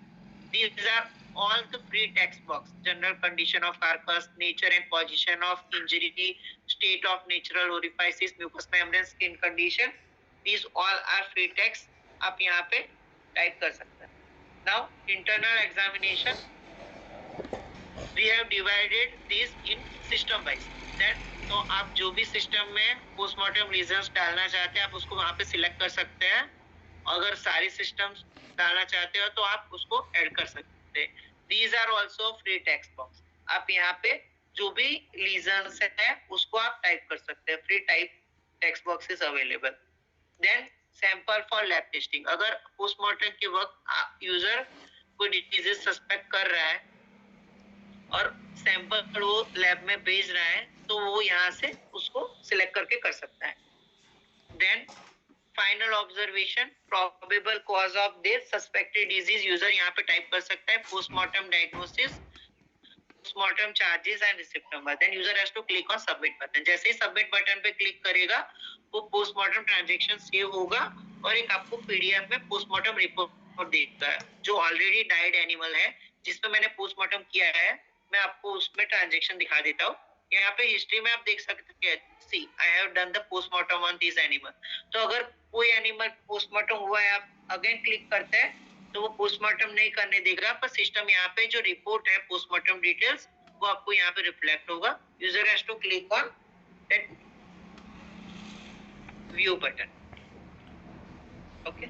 these are all the free text box. General condition of carcass, nature and position of injury, state of natural orifices, mucous membrane, skin condition, these all are free text, आप यहाँ पे टाइप कर सकते हैं। Now internal examination, we have divided this in system wise. That तो आप जो भी सिस्टम में पोस्टमार्टम रीजंस डालना चाहते हैं आप उसको वहाँ पे सिलेक्ट कर सकते हैं। अगर सारे सिस्टम्स डालना चाहते हो तो आप उसको ऐड कर सकते हैं। These are also free text box. आप यहाँ पे जो भी रीजंस है उसको आप टाइप कर सकते हैं। Free type text box is available. Then sample for lab testing, अगर पोस्टमार्टम के वक्त यूजर कोई डिजीज सस्पेक्ट कर रहा है और सैंपल वो लैब में भेज रहा है तो वो यहाँ से उसको सिलेक्ट करके कर सकता है। Then final observation, probable cause of death, suspected disease, user यहाँ पे टाइप कर सकता है। Postmortem diagnosis, postmortem charges and receipt number. Then user has to click on submit button. जैसे ही सबमिट बटन पे क्लिक करेगा वो पोस्टमार्टम ट्रांजैक्शन सेव होगा और एक आपको पीडीएफ में पोस्टमार्टम रिपोर्ट देता है जो ऑलरेडी डाइड एनिमल है जिसपे मैंने पोस्टमार्टम किया है। मैं आपको उसमें ट्रांजैक्शन दिखा देता हूँ। यहाँ पे हिस्ट्री में आप देख सकते हैं, see I have done the postmortem on this animal. तो अगर कोई एनिमल पोस्टमार्टम हुआ है आप अगेन क्लिक करते हैं तो वो पोस्टमार्टम नहीं करने देगा, पर सिस्टम यहाँ पे जो रिपोर्ट है पोस्टमार्टम डिटेल्स वो आपको यहाँ पे रिफ्लेक्ट होगा। User has to click on that view button. Okay,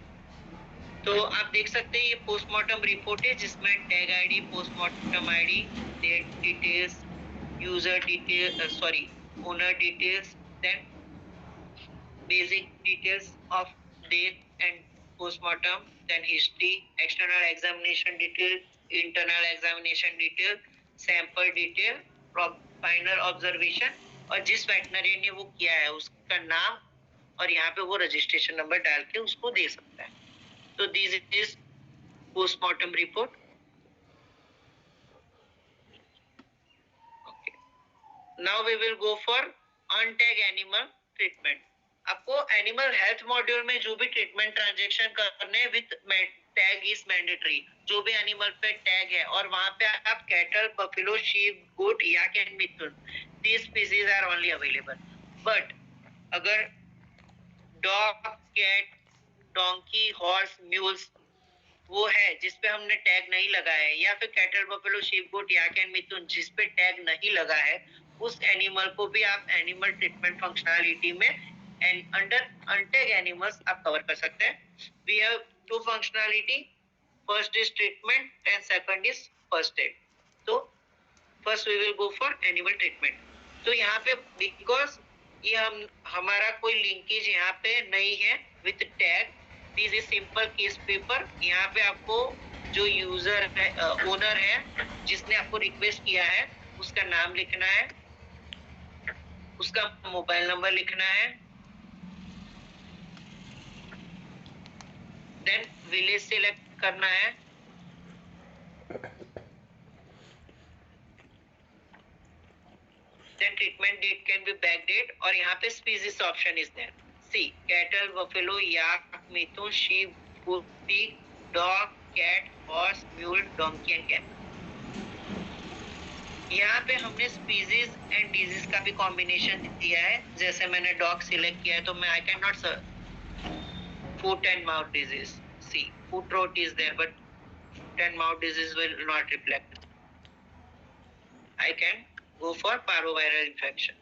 तो आप देख सकते हैं ये पोस्टमार्टम रिपोर्ट है जिसमें tag ID, postmortem ID, date details, user detail, sorry owner details, then basic details of death and postmortem, then history, external examination detail, internal examination detail, sample detail, final observation और जिस वेटनरी ने वो किया है उसका नाम और यहाँ पे वो रजिस्ट्रेशन नंबर डाल के उसको दे सकता है। तो this is postmortem report. Okay, now we will go for untag animal treatment. आपको एनिमल हेल्थ मॉड्यूल में जो भी ट्रीटमेंट ट्रांजैक्शन करने विद टैग इज मैंडेटरी। जो भी एनिमल पे टैग है और वहां पे आप cattle, buffalo, sheep, goat, yak and mithun, these species are only available. But अगर dog, cat, donkey, horse, mules वो है जिसपे हमने टैग नहीं लगाया है या फिर cattle, buffalo, sheep, goat, yak and mithun जिसपे टैग नहीं लगा है उस एनिमल को भी आप एनिमल ट्रीटमेंट फंक्शनैलिटी में and under untag animals आप कवर कर सकते हैं। We have two functionality, first is treatment and second is first aid. तो first we will go for animal treatment. तो यहाँ पे because ये हमारा कोई लिंकेज यहाँ पे नहीं है with tag, this is simple case paper. यहाँ पे आपको जो यूजर है, ओनर है, जिसने आपको रिक्वेस्ट किया है, उसका नाम लिखना है, उसका मोबाइल नंबर लिखना है, देन विलेज सेलेक्ट करना है, then treatment date can be backdate, और यहाँ पे species option is there. See, cattle, buffalo, yak, mithun, sheep, pig, dog, cat, horse, mule, donkey and camel. यहाँ पे हमने species and disease का भी combination दिया है। जैसे मैंने dog select किया है तो मैं I cannot foot and mouth disease. See, foot rot is there, but foot and mouth disease will not reflect. I can go for parvoviral infection.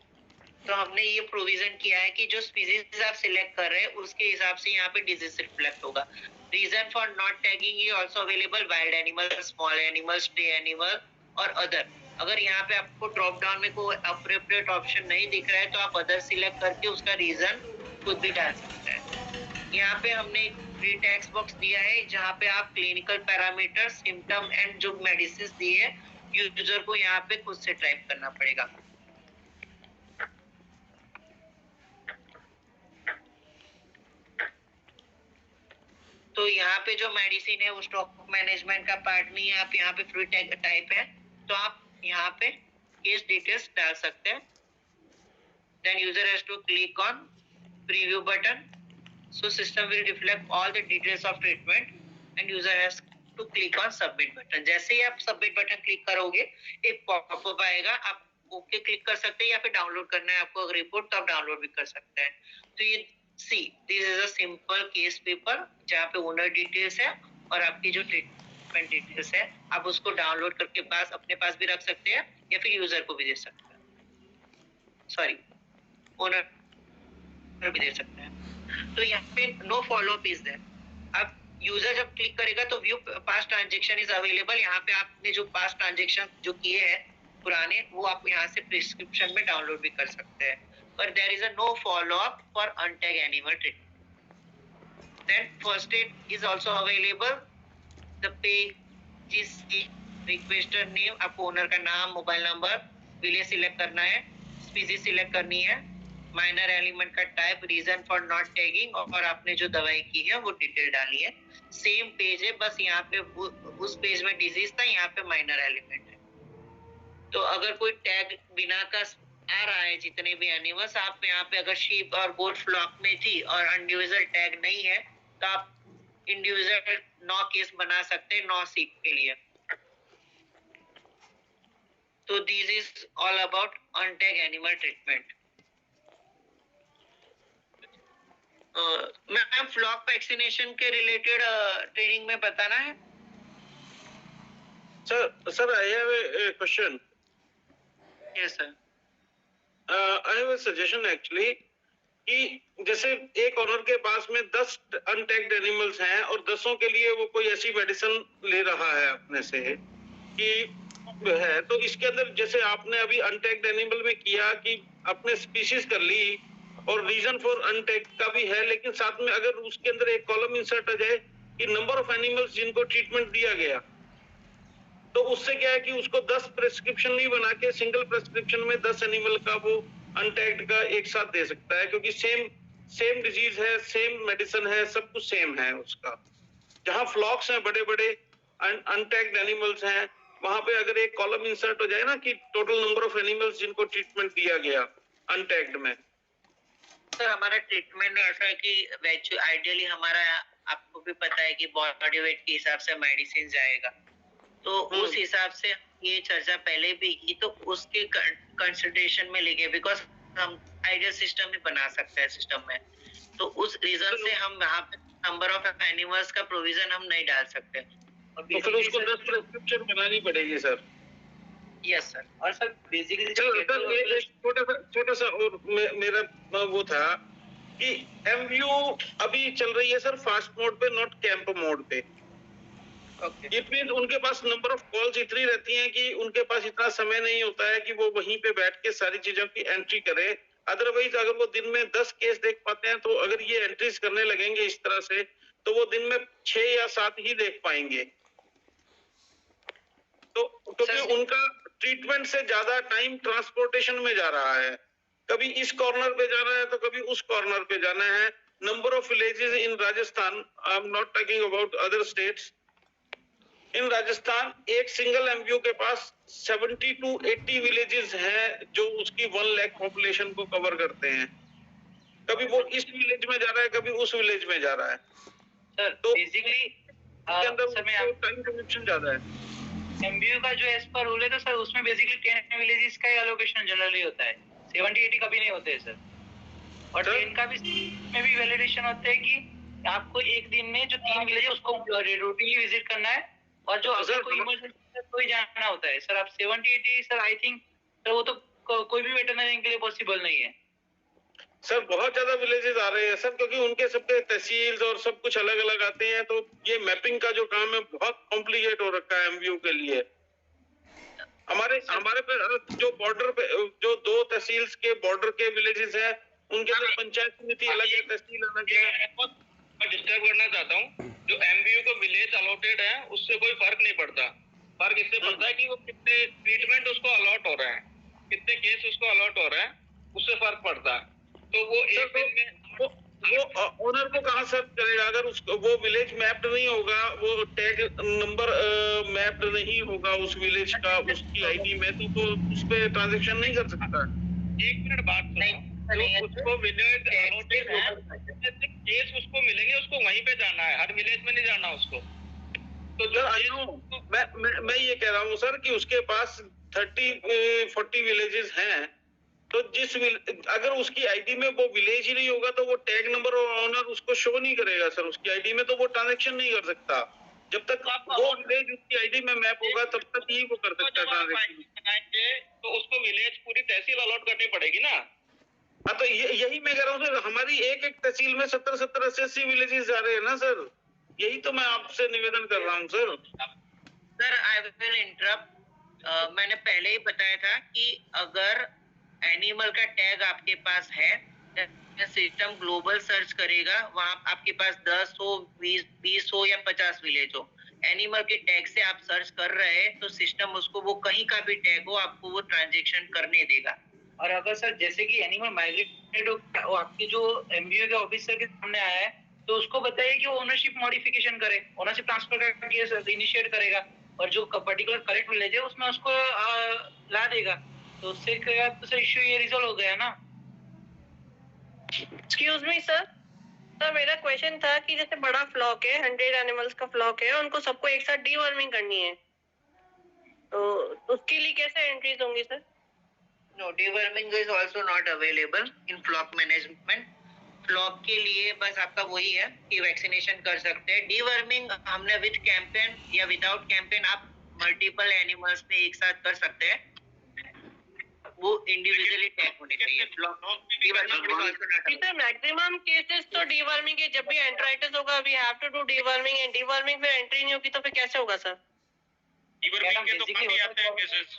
तो हमने ये प्रोविजन किया है कि जो स्पीसीज आप सिलेक्ट कर रहे हैं उसके हिसाब से यहाँ पे डिजीज रिफ्लेक्ट होगा। Reason for not tagging is also available, wild animal, small animal, stray animal और अदर। अगर यहाँ पे आपको ड्रॉप डाउन में कोई अप्रोप्रिएट ऑप्शन नहीं दिख रहा है तो आप अदर सिलेक्ट करके उसका रीजन खुद भी डाल सकते हैं। यहाँ पे हमने एक फ्री टेक्स्ट बॉक्स दिया है जहाँ पे आप क्लिनिकल पैरामीटर, सिम्टम एंड जो मेडिसिन दी है यूजर को यहाँ पे खुद से टाइप करना पड़ेगा। तो यहाँ पे जो मेडिसिन है वो स्टॉक मैनेजमेंट का पार्ट नहीं है, आप यहाँ पे फ्री टाइप है तो आप यहाँ पे केस डिटेल्स डाल सकते हैं। Then user has to click on preview button, so system will reflect all the details of treatment and user has to click on submit button. जैसे ही आप submit button क्लिक करोगे एक पॉपअप आएगा, आप ओके क्लिक कर सकते हैं या फिर डाउनलोड करना है आपको रिपोर्ट तो आप डाउनलोड भी कर सकते हैं। तो ये see this is a simple case paper जहाँ पे ओनर डिटेल्स है और आपकी जो ट्रीटमेंट डिटेल्स है आप उसको डाउनलोड करके पास अपने पास भी रख सकते हैं या फिर यूजर को भी दे सकते हैं, सॉरी ओनर भी दे सकते हैं। तो यहाँ पे नो फॉलोअप इज देयर। अब यूजर जब क्लिक करेगा तो view past transaction is available. यहाँ पे आपने जो पास्ट ट्रांजैक्शन जो किए हैं पुराने वो आप यहाँ से प्रिस्क्रिप्शन में डाउनलोड भी कर सकते हैं। पर there is a no follow up for untag animal treatment. Then first aid is also available. The page is requester name, आपको ओनर का नाम, मोबाइल नंबर, विलेज सिलेक्ट करना है, स्पीसीज सिलेक्ट करनी है, माइनर एलिमेंट का type, reason for not tagging और आपने जो दवाई की है वो डिटेल डाली है। सेम पेज है, बस यहाँ पे उस पेज में डिजीज था, यहाँ पे माइनर एलिमेंट है। तो अगर कोई टैग बिना का आ रहा है जितने भी एनिमल्स, आप यहाँ पे अगर शीप और गोट फ्लॉक में थी और इंडिविजुअल टैग नहीं है तो आप इंडिविजुअल 9 केस बना सकते हैं 9 शीप के लिए। तो this is all about untag animal treatment. Ma'am flock vaccination के रिलेटेड ट्रेनिंग में बताना है। Sir I have a question. Yes sir. I have a suggestion actually कि जैसे एक ऑनर के पास में 10 अनटैग्ड एनिमल्स हैं और 10 के लिए वो कोई ऐसी मेडिसिन ले रहा है अपने से कि है, तो इसके अंदर जैसे आपने अभी अनटैग्ड एनिमल में किया कि आपने स्पीशीज कर ली और रीजन फॉर अनटैग का भी है, लेकिन साथ में अगर उसके अंदर एक कॉलम इंसर्ट आ जाए कि नंबर ऑफ एनिमल्स जिनको ट्रीटमेंट दिया गया, तो उससे क्या है कि उसको 10 प्रेस्क्रिप्शन नहीं बना के सिंगल प्रेस्क्रिप्शन में 10 एनिमल का वो अनटैग्ड का एक साथ दे सकता है, क्योंकि सेम डिजीज है, सेम मेडिसिन है, सब कुछ सेम है उसका। जहां फ्लॉक्स हैं, बड़े बड़े अनटैग्ड एनिमल्स हैं, वहां पे अगर एक कॉलम इंसर्ट हो जाए ना कि टोटल नंबर ऑफ एनिमल्स जिनको ट्रीटमेंट दिया गया अनटैग्ड में। सर हमारा ट्रीटमेंट में ऐसा है कि आइडियली हमारा, आपको भी पता है कि बॉडी वेट के हिसाब से मेडिसिन जाएगा, तो उस हिसाब से ये चर्चा पहले भी की, तो उसके कंसिडरेशन में लेके, बिकॉज हम आइडियल सिस्टम ही बना सकते हैं सिस्टम में, तो उस रीजन से हम यहाँ पे नंबर ऑफ एनिमल्स का प्रोविजन हम नहीं डाल सकते। तो फिर उसको 10 प्रेस्क्रिप्शन बनानी पड़ेगी सर। Yes sir. और सर बेसिकली छोटा सा और मेरा वो था कि एमयू अभी चल रही है सर फास्ट मोड पे, नॉट कैंप मोड पे। इट मीन उनके पास नंबर ऑफ कॉल्स इतनी रहती हैं कि उनके पास इतना समय नहीं होता है कि वो वहीं पे बैठ के सारी चीजों की एंट्री करें। अदरवाइज अगर वो दिन में 10 केस देख पाते हैं तो अगर ये एंट्रीज करने लगेंगे इस तरह से तो वो दिन में 6 या 7 ही देख पाएंगे। तो क्योंकि उनका ट्रीटमेंट से ज्यादा टाइम ट्रांसपोर्टेशन में जा रहा है, कभी इस कॉर्नर पे जाना है तो कभी उस कॉर्नर पे जाना है। Number of villages in Rajasthan, I am not talking about other states, in Rajasthan एक सिंगल एमपीओ के पास 70 to 80 विलेजेस हैं जो उसकी 1 लाख पॉपुलेशन को कवर करते हैं। कभी वो इस विलेज में जा रहा है, कभी उस विलेज में जा रहा है। सर तो बेसिकली टाइम कंजप्शन ज्यादा है। एमबीयू का जो एज पर रूल है तो सर उसमें बेसिकली 10 विलेजेस का ही एलोकेशन जनरली होता है, 70-80 कभी नहीं होते हैं सर। और 10 का भी में भी वैलिडेशन होता है कि आपको एक दिन में जो 3 विलेज है उसको रूटीनली विजिट करना है, और जो अगर कोई इमरजेंसी है तो ही जाना होता है। सर आप 70-80 सर आई थिंक सर वो तो कोई भी वेटरनरी के लिए पॉसिबल नहीं है सर। बहुत ज्यादा विलेजेस आ रहे हैं सर, क्योंकि उनके सबके तहसील और सब कुछ अलग अलग आते हैं, तो ये मैपिंग का जो काम है बहुत कॉम्प्लिकेट हो रखा है एमवीयू के लिए। हमारे पे जो बॉर्डर पे जो 2 तहसील के बॉर्डर के विलेजेस हैं, उनके लिए पंचायत समिति अलग है, तहसील अलग है। मैं डिस्टर्ब करना चाहता हूँ, जो एमबीयू को विलेज अलॉटेड है उससे कोई फर्क नहीं पड़ता। फर्क इससे पड़ता है कि वो कितने ट्रीटमेंट उसको अलॉट हो रहे हैं, कितने केस उसको अलॉट हो रहे हैं, उससे फर्क पड़ता है। तो वो एक दिन में वो ओनर को कहाँ सर्च करेगा अगर उसको वो विलेज मैप्ड नहीं होगा, वो टैग नंबर मैप्ड नहीं होगा उस विलेज का उसकी आईडी में, तो उस पे ट्रांजैक्शन नहीं कर सकता। 1 मिनट बात सुनो, उसको विलेज अलॉटेड है, केस उसको मिलेंगे, उसको वहीं पे जाना है, हर विलेज में नहीं जाना उसको। तो जो मैं ये कह रहा हूँ सर कि उसके पास 30-40 विलेजेस हैं, तो अगर उसकी आईडी में वो विलेज ही नहीं होगा तो वो टैग नंबर और ऑनर उसको शो नहीं करेगा सर उसकी आईडी में, तो वो ट्रांजैक्शन नहीं कर सकता। जब तक वो विलेज उसकी आईडी में मैप होगा तब तक ही वो कर सकता है ट्रांजैक्शन। तो उसको विलेज पूरी तहसील अलॉट करनी पड़ेगी ना। हाँ, तो यही मैं कह रहा हूँ सर, हमारी एक तहसील में 70-70, 80-80 विलेजेस जा रहे हैं ना सर। यही तो मैं आपसे निवेदन कर रहा हूँ sir. Sir I will interrupt. मैंने पहले ही बताया था कि अगर एनिमल का टैग आपके पास है, सिस्टम ग्लोबल सर्च करेगा, वहां आपके पास 10 हो, 20 हो या 50 विलेज हो, एनिमल के टैग से आप सर्च कर रहे हैं तो सिस्टम उसको वो कहीं का भी टैग हो आपको वो ट्रांजैक्शन करने देगा। और अगर सर जैसे कि एनिमल माइग्रेटेड हो आपके जो एमबीयू के ऑफिसर के सामने आया है तो उसको बताइए कि वो ओनरशिप मॉडिफिकेशन करे, ओनरशिप ट्रांसफर का केस इनिशिएट करेगा, और जो पर्टिकुलर करेक्ट विलेज है उसमें उसको ला देगा, तो उससे क्या तो सर इश्यू ये रिजॉल्व हो गया ना। एक्सक्यूज मी सर, मेरा क्वेश्चन था कि जैसे बड़ा फ्लॉक है, 100 एनिमल्स का फ्लॉक है, उनको सबको एक साथ डीवर्मिंग करनी है, तो उसके लिए कैसे एंट्रीज होंगी sir? No, deworming is also not available in flock management. Flock के लिए बस आपका वही है कि वैक्सीनेशन कर सकते हैं। डीवर्मिंग हमने विद कैंपेन या विदाउट कैंपेन आप मल्टीपल एनिमल्स पे एक साथ कर सकते हैं, वो इंडिविजुअली टैग होने चाहिए। सर मैक्सिमम केसेस तो डीवर्मिंग है, जब भी एंट्राइटिस होगा we have to do deworming, and deworming फिर एंट्री नहीं होगी तो फिर कैसे होगा सर? डीवर्मिंग के तो काफी आते हैं केसेस।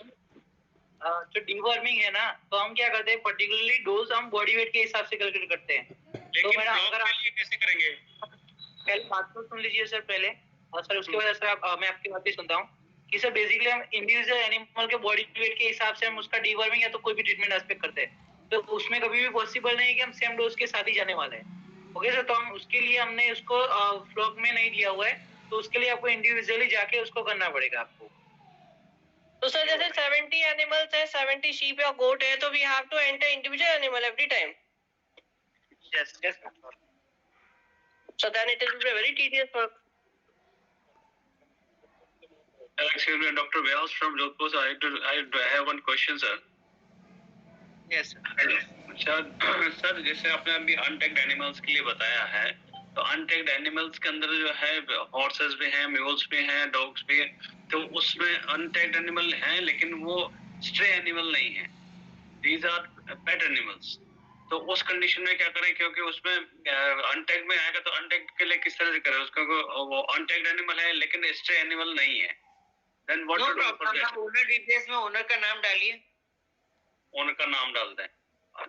जो डीवर्मिंग है ना, तो हम क्या करते हैं पर्टिकुलरली डोज हम बॉडी वेट के हिसाब से कैलकुलेट करते हैं। लेकिन तो अगर आप ये कैसे करेंगे? पहले बात तो सुन लीजिए सर पहले, और सर उसके बाद सर मैं आपकी बात भी सुनता हूँ कि सर बेसिकली हम इंडिविजुअल एनिमल के बॉडी वेट के हिसाब से हम उसका डीवर्मिंग या तो कोई भी ट्रीटमेंट एस्पेक्ट करते हैं, तो उसमें कभी भी पॉसिबल नहीं है कि हम सेम डोज के साथ ही जाने वाले हैं। ओके सर, तो हम उसके लिए हमने उसको फ्लॉक में नहीं दिया हुआ है, तो उसके लिए आपको इंडिविजुअली जाके उसको करना पड़ेगा आपको। तो सर जैसे 70 एनिमल्स है, 70 शीप या गोट है, तो we have to enter individual animal every time? Yes. So then it will be a very tedious work. Excuse me, Dr. Vyas from Jodhpur. I have one question, sir. Yes, sir जैसे आपने अभी अनटैग्ड एनिमल्स के लिए बताया है, तो अनटैग्ड एनिमल्स के अंदर जो है हॉर्सेस भी हैं, म्यूल्स भी हैं, डॉग्स भी हैं, तो उसमें अनटैग्ड एनिमल हैं लेकिन वो स्ट्रे एनिमल नहीं है, दीज आर पेट एनिमल्स। तो उस कंडीशन में क्या करें, क्योंकि उसमें अनटैग्ड में आएगा तो अनटैग्ड के लिए किस तरह से करें उसका? वो अनटैग्ड एनिमल है लेकिन स्ट्रे एनिमल नहीं है, then what to do for that? Owner details में ओनर का नाम डालिए, ओनर का नाम डाल दें।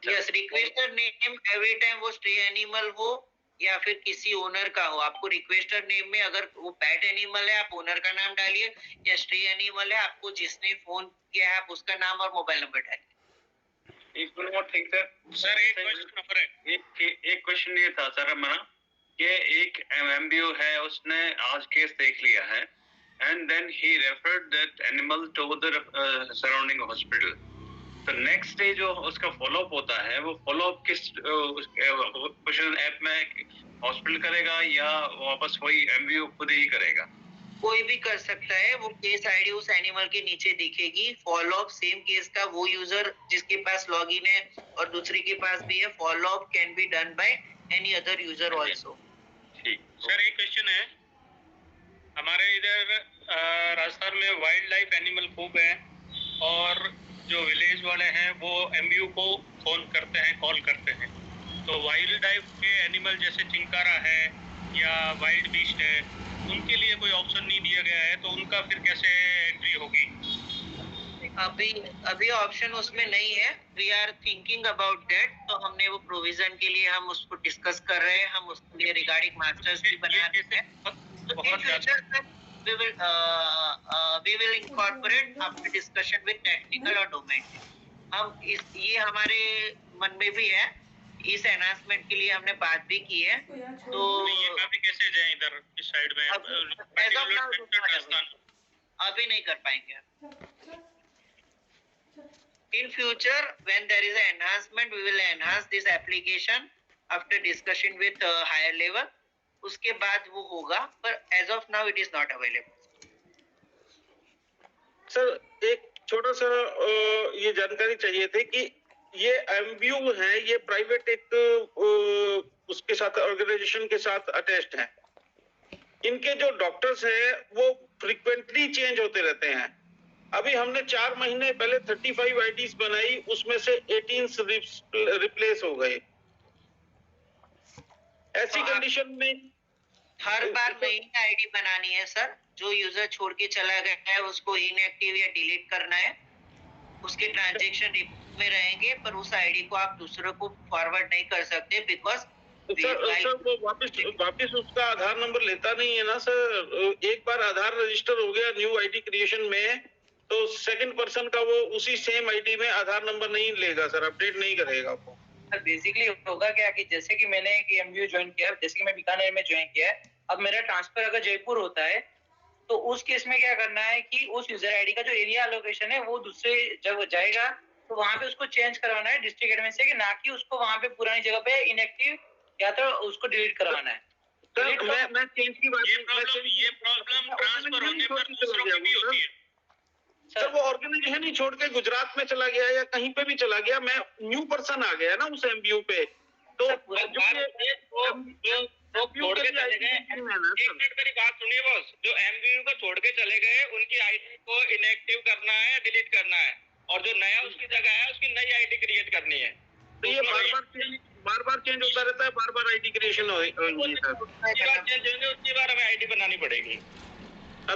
Yes, requester name every time वो स्ट्रे एनिमल हो या फिर किसी ओनर का हो, आपको रिक्वेस्टर नेम में अगर वो पेट एनिमल है आप ओनर का नाम डालिए, या स्ट्रे एनिमल है आपको जिसने फोन किया है आप उसका नाम और मोबाइल नंबर डालिए। सर एक क्वेश्चन ये था सर हमारा कि एक एमबीओ है उसने आज केस देख लिया है एंड देन ही referred that animal to the surrounding hospital. तो नेक्स्ट डे जो उसका फॉलोअप होता है वो फॉलोअप किस क्वेश्चन ऐप में हॉस्पिटल करेगा या वापस वही एमबीओ खुद ही करेगा? कोई भी कर सकता है, वो केस आईडी उस एनिमल के नीचे दिखेगी। फॉलो अप सेम केस का वो यूजर जिसके पास लॉगिन है और दूसरे के पास भी है, follow up can be done by any other user also. ठीक सर एक क्वेश्चन है, हमारे इधर राजस्थान में वाइल्ड लाइफ एनिमल खूब है और जो विलेज वाले हैं वो एमबीयू को फोन करते हैं, कॉल करते हैं। तो वाइल्ड लाइफ के एनिमल जैसे चिंकारा है या वाइल्ड बीस्ट है, उनके लिए कोई ऑप्शन नहीं दिया गया है, तो उनका फिर कैसे एंट्री होगी? अभी ऑप्शन उसमें नहीं है। We are thinking about that, तो हमने वो प्रोविजन के लिए हम उसको डिस्कस कर रहे हैं, हम उसके लिए रिगार्डिंग मास्टर्स भी बना रहे हैं। we will incorporate after discussion with technical और domain। हम ये हमारे मन में भी है, इस एनहांसमेंट के लिए हमने बात भी की है। तो ये काफी कैसे जाए इधर इस साइड में? अभी नहीं कर पाएंगे। In future, when there is an enhancement, we will enhance this application after discussion with higher level. उसके बाद वो होगा, पर as of now it is not available. Sir एक छोटा सा ये जानकारी चाहिए थी कि ये एमबीयू है, ये प्राइवेट एक उसके साथ ऑर्गेनाइजेशन के साथ अटैच्ड है। इनके जो डॉक्टर्स हैं वो फ्रीक्वेंटली चेंज होते रहते हैं। अभी हमने 4 महीने पहले 35 आईडीज बनाई, उसमें से 18 रिप्लेस हो गए। ऐसी कंडीशन में हर बार नई आईडी बनानी है सर। जो यूजर छोड़ के चला गया है उसको इनएक्टिव या डिलीट करना है, उसके ट्रांजैक्शन रिपोर्ट में रहेंगे, पर उस आईडी को आप दूसरों को फॉरवर्ड नहीं कर सकते बिकॉज सर वो वापस उसका आधार नंबर लेता नहीं है ना सर। एक बार आधार रजिस्टर हो गया न्यू आईडी क्रिएशन में, तो सेकंड पर्सन का वो उसी सेम आईडी में आधार नंबर नहीं लेगा सर, अपडेट नहीं करेगा वो। बेसिकली होगा क्या कि जैसे कि मैंने एक एमबीयू ज्वाइन किया, जैसे कि मैं बीकानेर में ज्वाइन किया है, अब मेरा ट्रांसफर अगर जयपुर होता है तो उस केस में क्या करना है कि उस यूजर आईडी का जो एरिया एलोकेशन है वो दूसरे जगह जाएगा, तो वहां पे उसको चेंज करवाना है डिस्ट्रिक्ट एडमिन से, कि ना कि उसको वहां पे पुरानी जगह पे इनएक्टिव या तो उसको डिलीट करवाना है। मैं चेंज की बात, ये प्रॉब्लम ट्रांसफर होने पर दूसरों की भी होती है। सर वो ऑर्गेनाइजेशन ही छोड़ के गुजरात में चला गया या कहीं पे भी चला गया, मैं न्यू पर्सन आ गया ना उस एमबीयू पे, तो छोड़ के चले गए। एक मिनट मेरी बात सुनिए बॉस, जो एमबीयू को छोड़ के चले गए उनकी आईडी को इनएक्टिव करना है, डिलीट करना है, और जो नया उसकी जगह है उसकी नई आईडी क्रिएट करनी है। तो ये बार बार चेंज होता रहता है, बार बार आईडी क्रिएशन होगी सर। चेंज होंगे उतनी बार हमें आईडी बनानी पड़ेगी।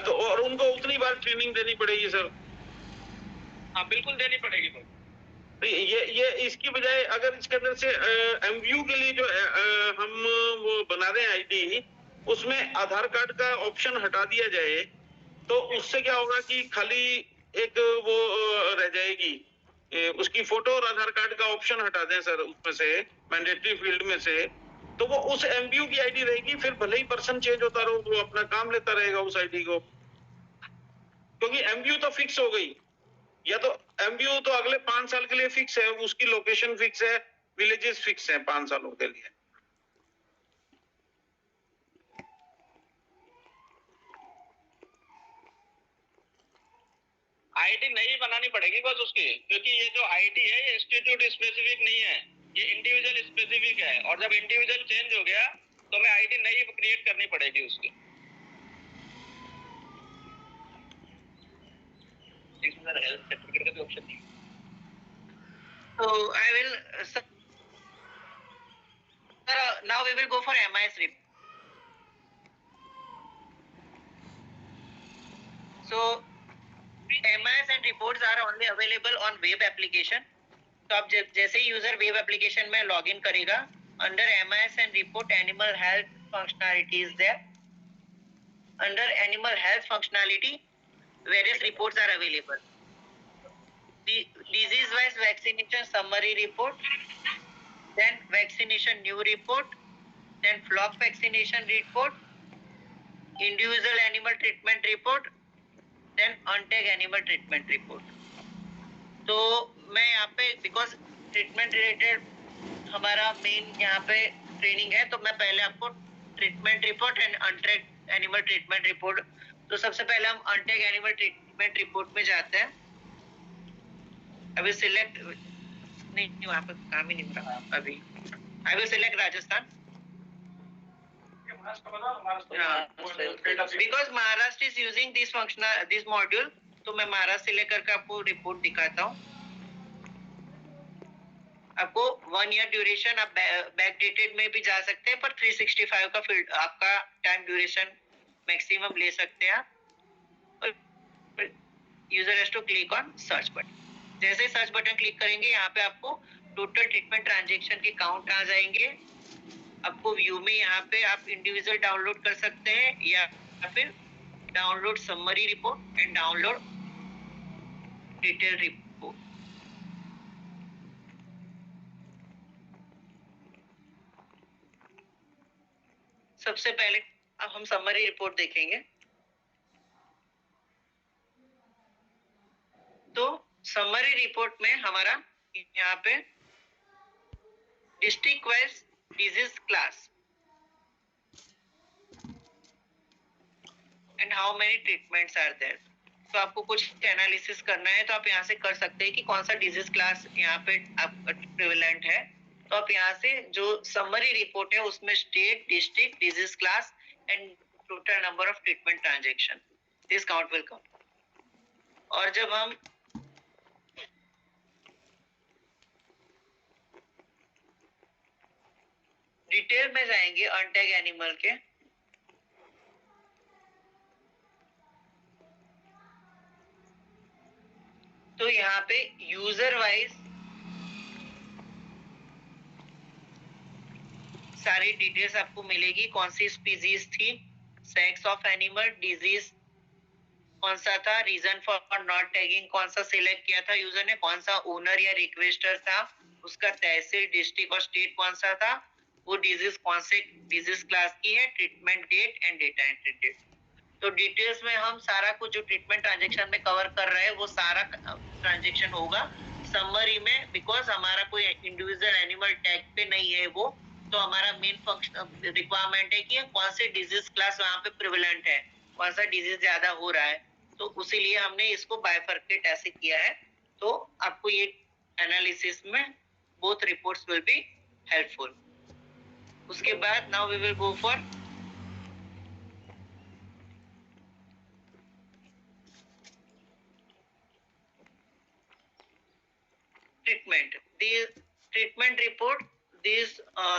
तो और उनको उतनी बार ट्रेनिंग देनी पड़ेगी सर। हाँ बिल्कुल देनी पड़ेगी। तो ये इसकी बजाय अगर इसके अंदर से एमबीयू के लिए जो हम वो बना रहे हैं आईडी, उसमें आधार कार्ड का ऑप्शन हटा दिया जाए, तो उससे क्या होगा कि खाली एक वो रह जाएगी, उसकी फोटो और आधार कार्ड का ऑप्शन हटा दें सर उसमें से, मैंडेटरी फील्ड में से, तो वो उस एमबीयू की आईडी रहेगी। फिर भले ही पर्सन चेंज होता रहो, वो अपना काम लेता रहेगा उस आईडी को, क्योंकि एमबीयू तो फिक्स हो गई। या तो एमबीयू तो अगले 5 साल के लिए फिक्स है, उसकी लोकेशन फिक्स है, विलेजेस फिक्स है 5 सालों के लिए। आईडी नहीं बनानी पड़ेगी बस उसकी, क्योंकि ये जो आईडी है ये इंस्टीट्यूट स्पेसिफिक नहीं है, ये इंडिविजुअल स्पेसिफिक है, और जब इंडिविजुअल चेंज हो गया तो हमें आईडी नई क्रिएट करनी पड़ेगी उसकी। हेल्थ सर्टिफिकेट का भी ऑप्शन नहीं। So I will sir, now we will go for MIS report. So MIS and reports are only available on web application. तो आप जैसे ही यूजर वेब एप्लीकेशन में लॉगिन करेगा Under MIS and report, animal health functionality is there. Under animal health functionality, various reports are available. The disease-wise vaccination summary report, then vaccination new report, then flock vaccination report, individual animal treatment report, then on-tag animal treatment report. तो मैं यहाँ पे because treatment related हमारा मेन यहाँ पे ट्रेनिंग है, तो मैं पहले आपको treatment report and untag animal treatment report, तो सबसे पहले हम अनटैग एनिमल ट्रीटमेंट रिपोर्ट में जाते हैं. अभी सिलेक्ट नहीं, वहाँ पे काम ही नहीं हो रहा अभी. I will select Rajasthan because Maharashtra is using this functional this module, तो मैं महाराष्ट्र सिलेक्ट करके आपको रिपोर्ट दिखाता हूँ. आपको 1 ईयर ड्यूरेशन आप बैक डेटेड में भी जा सकते हैं, पर 365 का फील्ड आपका टाइम ड्यूरेशन मैक्सिमम ले सकते हैं आप. User has to click on search button. जैसे सर्च बटन क्लिक करेंगे, यहाँ पे आपको टोटल ट्रीटमेंट ट्रांजैक्शन के काउंट आ जाएंगे. आपको व्यू में यहाँ पे आप इंडिविजुअल डाउनलोड कर सकते हैं, या फिर download summary report and download detail report. सबसे पहले अब हम समरी रिपोर्ट देखेंगे. तो समरी रिपोर्ट में हमारा यहाँ पे district wise disease class and how many treatments are there. तो आपको कुछ एनालिसिस करना है, तो आप यहाँ से कर सकते हैं कि कौन सा डिजीज क्लास यहाँ पे प्रेवलेंट है. तो आप यहाँ से जो समरी रिपोर्ट है उसमें state, district, disease class and total number of treatment transaction, this count will come. और जब हम डिटेल में जाएंगे अनटैग एनिमल के, तो यहाँ पे यूजर वाइज सारी डिटेल्स आपको मिलेगी. कौन सी स्पीसीज थी, सेक्स ऑफ एनिमल, डिजीज कौन सा था, रीजन फॉर नॉट टैगिंग कौन सा सिलेक्ट किया था यूजर ने, कौन सा ओनर या रिक्वेस्टर था, उसका तहसील, डिस्ट्रिक्ट और स्टेट कौन सा था, वो डिजीज कौन से डिजीज क्लास की है, treatment date and data entry date. तो डिटेल्स में हम सारा कुछ जो ट्रीटमेंट ट्रांजैक्शन में कवर कर रहे हैं वो सारा ट्रांजैक्शन होगा समरी में. बिकॉज हमारा कोई इंडिविजुअल एनिमल टैग पे नहीं है वो, तो हमारा मेन फंक्शन रिक्वायरमेंट है कि कौन से डिजीज क्लास वहाँ पे प्रिवेलेंट है, कौन सा डिजीज ज्यादा हो रहा है. तो उसीलिए हमने इसको बाइफर्केट ऐसे किया है. तो आपको ये एनालिसिस में both reports will be helpful. उसके बाद now we will go for treatment. The treatment report, this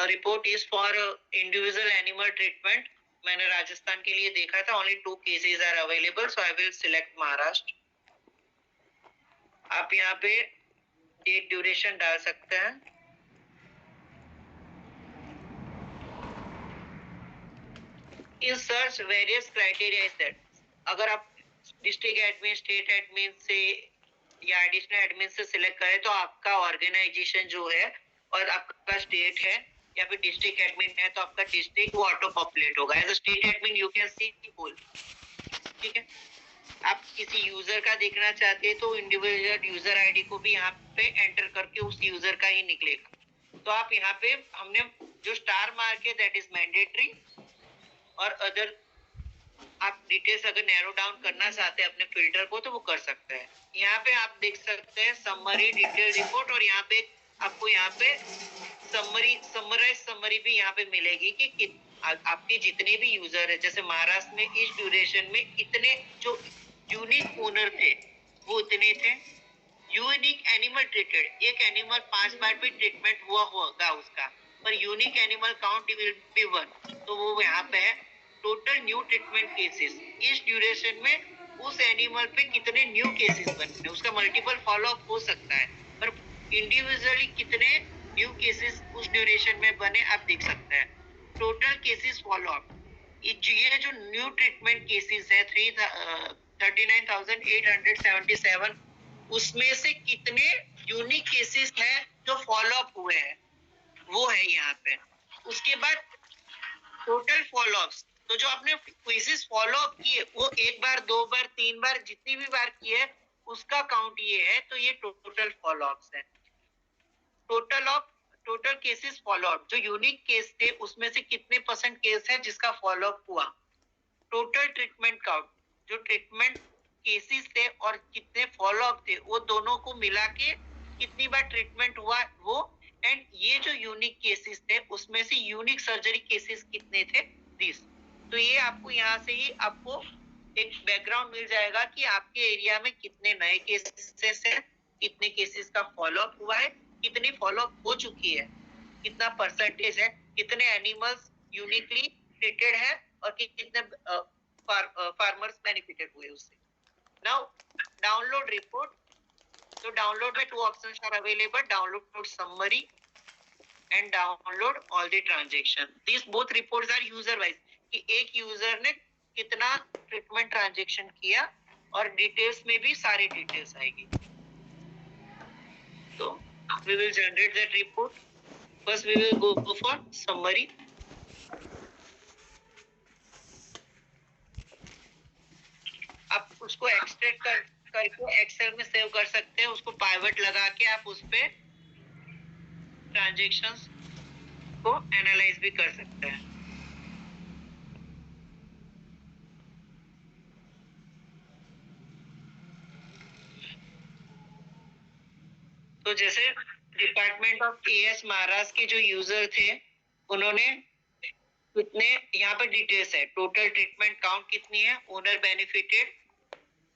report is for individual animal treatment. मैंने राजस्थान के लिए देखा था, only 2 cases are available, so I will select Maharashtra. आप यहाँ पे डेट ड्यूरेशन डाल सकते हैं. In search various criteria is that अगर आप डिस्ट्रिक्ट एडमिन, स्टेट एडमिन से या एडिशनल एडमिन से सिलेक्ट करें, तो आपका ऑर्गेनाइजेशन जो है और आपका स्टेट है या फिर डिस्ट्रिक्ट एडमिन है, तो आपका डिस्ट्रिक्ट वो ऑटो पॉपुलेट होगा. As a state admin you can see the whole. ठीक है. आप किसी यूजर का देखना चाहते हैं तो इंडिविजुअल यूजर आईडी को भी यहाँ पे एंटर करके उस यूजर का ही निकलेगा. तो आप यहाँ पे हमने जो स्टार मार्क है दैट इज मैंडेटरी, और अदर आप डिटेल्स अगर नैरो डाउन करना चाहते हैं अपने फिल्टर को तो वो कर सकते हैं. यहाँ पे आप देख सकते हैं समरी, डिटेल रिपोर्ट, और यहाँ पे आपको यहाँ पे समराइज समरी भी यहाँ पे मिलेगी कि आपके जितने भी यूजर है, जैसे महाराष्ट्र में इस ड्यूरेशन में इतने जो यूनिक ओनर थे वो इतने थे. यूनिक एनिमल ट्रीटेड, एक एनिमल 5 बार भी ट्रीटमेंट हुआ होगा उसका, पर unique animal count will be 1, तो वो यहाँ पे है. टोटल न्यू ट्रीटमेंट केसेस, इस ड्यूरेशन में उस एनिमल पे कितने न्यू केसेस बने, उसका मल्टीपल फॉलो अप हो सकता है, पर इंडिविजुअली कितने न्यू केसेस उस ड्यूरेशन में बने आप देख सकते हैं. टोटल केसेस फॉलो अप, ये जो न्यू ट्रीटमेंट केसेस है 39,877, उसमें से कितने यूनिक केसेस हैं जो फॉलो अप हुए हैं वो है यहाँ पे. उसके बाद टोटल फॉलो अप्स, तो जो आपने क्विज़ेस फॉलो अप किए वो एक बार, दो बार, तीन बार, जितनी भी बार किए है उसका काउंट ये है. तो ये टोटल फॉलो अप्स है. टोटल केसेस फॉलो अप, जो यूनिक केस थे उसमें से कितने % केस है जिसका फॉलो अप हुआ. टोटल ट्रीटमेंट काउंट, जो ट्रीटमेंट केसेस थे और कितने फॉलो अप थे वो दोनों को मिला के कितनी बार ट्रीटमेंट हुआ वो. एंड ये जो यूनिक केसेस थे उसमें से यूनिक सर्जरी केसेस कितने थे दिस. तो ये आपको यहाँ से ही आपको एक बैकग्राउंड मिल जाएगा कि आपके एरिया में कितने नए केसेस है, कितने केसेस का फॉलो अप हुआ है, कितनी फॉलो अप हो चुकी है, कितना % है, कितने एनिमल्स यूनिकली ट्रीटेड है और कितने फार्मर्स बेनिफिटेड हुए उससे. Now download report. तो डाउनलोड में 2 options are available, download summary and download all the transaction. These both reports are user wise, कि एक यूजर ने कितना ट्रीटमेंट ट्रांजैक्शन किया और डिटेल्स में भी सारी डिटेल्स आएगी. तो we will generate that report. First we will go for summary. आप उसको एक्सट्रैक्ट करके एक्सेल में सेव कर सकते हैं. उसको पाइवट लगा के आप उस पे ट्रांजैक्शंस को एनालाइज भी कर सकते हैं. तो जैसे डिपार्टमेंट ऑफ एएस महाराष्ट्र के जो यूजर थे उन्होंने कितने यहाँ पे डिटेल्स है, टोटल ट्रीटमेंट काउंट कितनी है, ओनर बेनिफिटेड.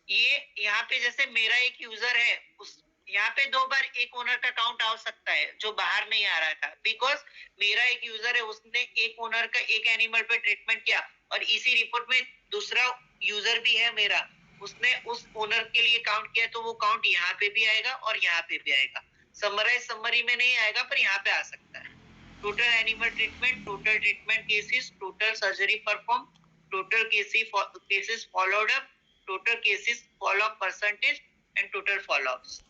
ये यहाँ पे जैसे मेरा एक यूजर है, उस यहाँ पे 2 बार एक ओनर का काउंट आ सकता है जो बाहर नहीं आ रहा था, बिकॉज मेरा एक यूजर है उसने एक ओनर का एक एनिमल पे ट्रीटमेंट किया और इसी रिपोर्ट में दूसरा यूजर भी है मेरा, उसने उस ओनर के लिए काउंट किया, तो वो काउंट यहाँ पे भी आएगा और यहाँ पे भी आएगा. समराइज समरी में नहीं आएगा पर यहाँ पे आ सकता है. Total animal treatment, total treatment cases, total surgery perform, total cases followed up, total cases follow up % and total follow ups.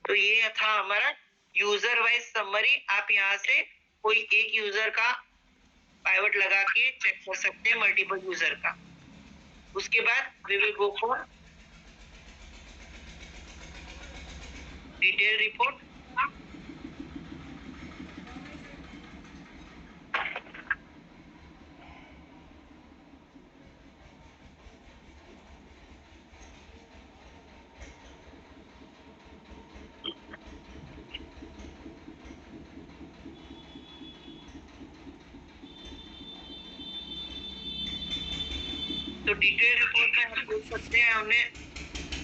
तो ये था हमारा यूजर वाइज समरी. आप यहाँ से कोई एक यूजर का पाइवट लगा के चेक कर सकते हैं मल्टीपल यूजर का. उसके बाद we will go for detail report. तो डिटेल रिपोर्ट में हम देख सकते हैं हमने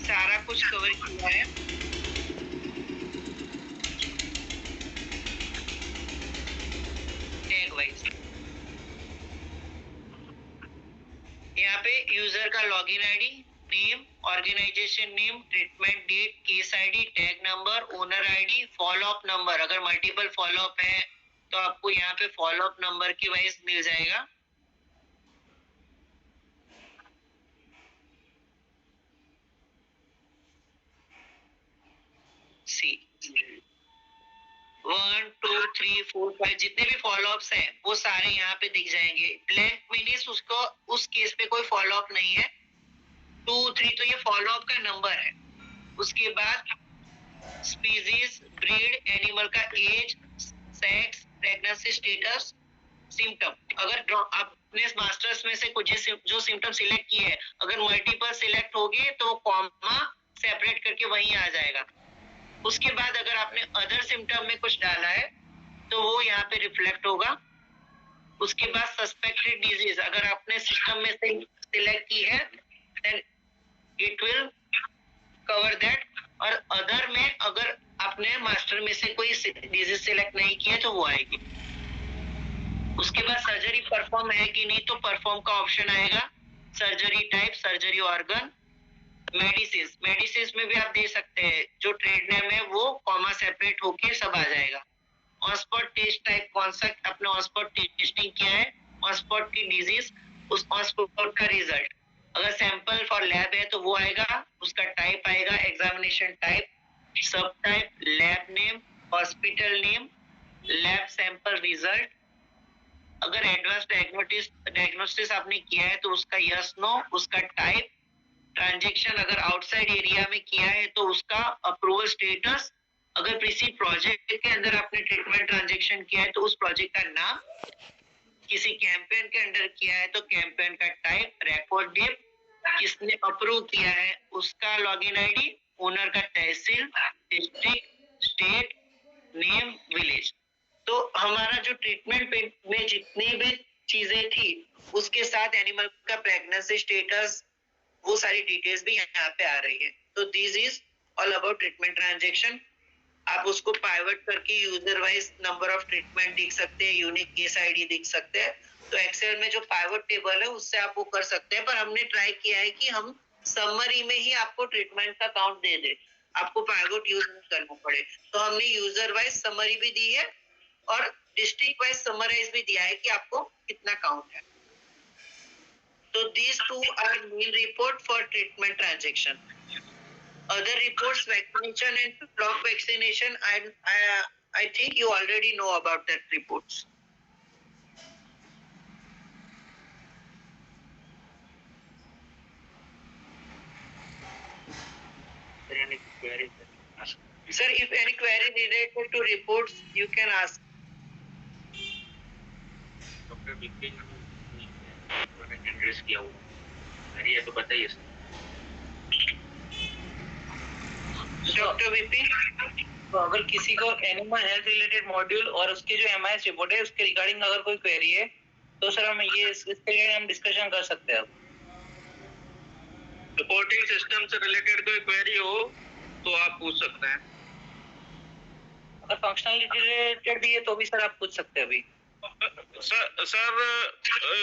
सारा कुछ कवर किया है. टैग वाइज यहाँ पे यूजर का login ID, name, organization name, treatment date, case ID, tag number, owner ID, follow up number. अगर मल्टीपल फॉलो अप है तो आपको यहाँ पे फॉलो अप नंबर की वाइज मिल जाएगा. सी 1 2 3 4 5 जितने भी फॉलो अप्स हैं वो सारे यहाँ पे दिख जाएंगे. ब्लैंक मीनिस उसको उस केस पे कोई फॉलो अप नहीं है. 2 3 तो ये फॉलो अप का नंबर है. उसके बाद स्पीसीज, ब्रीड, एनिमल का age, sex, pregnancy status, symptom. अगर आपने मास्टर्स में से कुछ जो सिम्टम सिलेक्ट किए हैं अगर मल्टीपल सिलेक्ट होगी तो कॉमा सेपरेट करके वहीं आ जाएगा. उसके बाद अगर आपने अदर सिम्टम में कुछ डाला है तो वो यहाँ पे रिफ्लेक्ट होगा. उसके बाद सस्पेक्टेड डिजीज अगर आपने सिस्टम में से सिलेक्ट की है then it will cover that. और अदर में अगर आपने मास्टर में से कोई डिजीज सिलेक्ट नहीं किया तो वो आएगी. उसके बाद सर्जरी परफॉर्म है कि नहीं तो परफॉर्म का ऑप्शन आएगा. Surgery type, surgery organ, medicine में भी आप दे सकते हैं. जो ट्रेड नेम है वो कॉमा सेपरेट होके सब आ जाएगा. ऑन स्पॉट टेस्ट टाइप कौन सा आपने ऑन स्पॉट टेस्टिंग किया है, ऑन स्पॉट की डिजीज, उस ऑन स्पॉट का रिजल्ट। अगर सैंपल फॉर लैब है तो वो आएगा, उसका टाइप आएगा, एग्जामिनेशन टाइप, सब type, lab name, hospital name, lab sample result. अगर एडवांस डायग्नोस्टिस आपने किया है तो उसका यस नो, उसका टाइप, ट्रांजैक्शन अगर आउटसाइड एरिया में किया है तो उसका अप्रूवल स्टेटस, अगर किसी प्रोजेक्ट के अंदर आपने ट्रीटमेंट ट्रांजैक्शन किया है तो उस प्रोजेक्ट का नाम, किसी कैंपेन के अंदर किया है तो कैंपेन का टाइप, रिकॉर्ड डेट, किसने अप्रूव किया है उसका लॉगिन आईडी, ओनर का तहसील, डिस्ट्रिक्ट, स्टेट, नेम, विलेज। तो हमारा जो ट्रीटमेंट में जितनी भी चीजें थी उसके साथ एनिमल का प्रेगनेंसी स्टेटस, वो सारी डिटेल्स भी यहाँ पे आ रही है। तो this is all about treatment transaction. आप उसको पाइवट करके user wise number of treatment देख सकते हैं, यूनिक केस आईडी देख सकते हैं। तो एक्सेल में जो पाइवट टेबल है उससे आप वो कर सकते हैं, पर हमने ट्राई किया है कि हम समरी में ही आपको ट्रीटमेंट का काउंट दे दे, आपको पाइवट यूज नहीं करना पड़े। तो हमने यूजर वाइज समरी भी दी है और डिस्ट्रिक्ट वाइज समराइज भी दिया है कि आपको कितना काउंट है। So these two are main report for treatment transaction. Other reports, vaccination and flock vaccination, I think you already know about that reports. Any queries? Sir, if any query related to reports, you can ask. Doctor BP मैंने एड्रेस किया हुआ अरे ये तो बताइए सर। Dr. VP, तो अगर किसी को एनिमल हेल्थ रिलेटेड मॉड्यूल और उसके जो एमआईएस रिपोर्ट है उसके रिगार्डिंग अगर कोई क्वेरी है तो सर हम ये इसके लिए हम डिस्कशन कर सकते हैं। रिपोर्टिंग सिस्टम से रिलेटेड कोई क्वेरी हो तो आप पूछ सकते हैं। अगर फंक्शनलिटी रिलेटेड भी है तो भी सर आप पूछ सकते हैं अभी। सर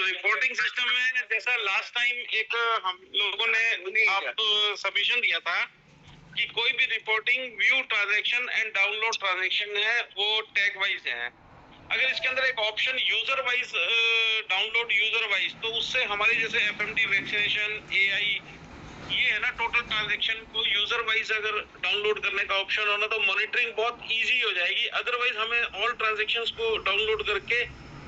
रिपोर्टिंग सिस्टम में जैसा लास्ट टाइम एक हम लोगों ने आप सबमिशन दिया था कि कोई भी reporting view transaction and download transaction है वो टैग वाइज है। अगर इसके अंदर एक option user wise download user wise, तो उससे हमारे जैसे एफएमडी वैक्सीनेशन एआई ये है ना टोटल ट्रांजैक्शन को यूजर वाइज अगर डाउनलोड करने का ऑप्शन होना तो मॉनिटरिंग बहुत इजी हो जाएगी। अदरवाइज हमें ऑल ट्रांजैक्शंस को डाउनलोड करके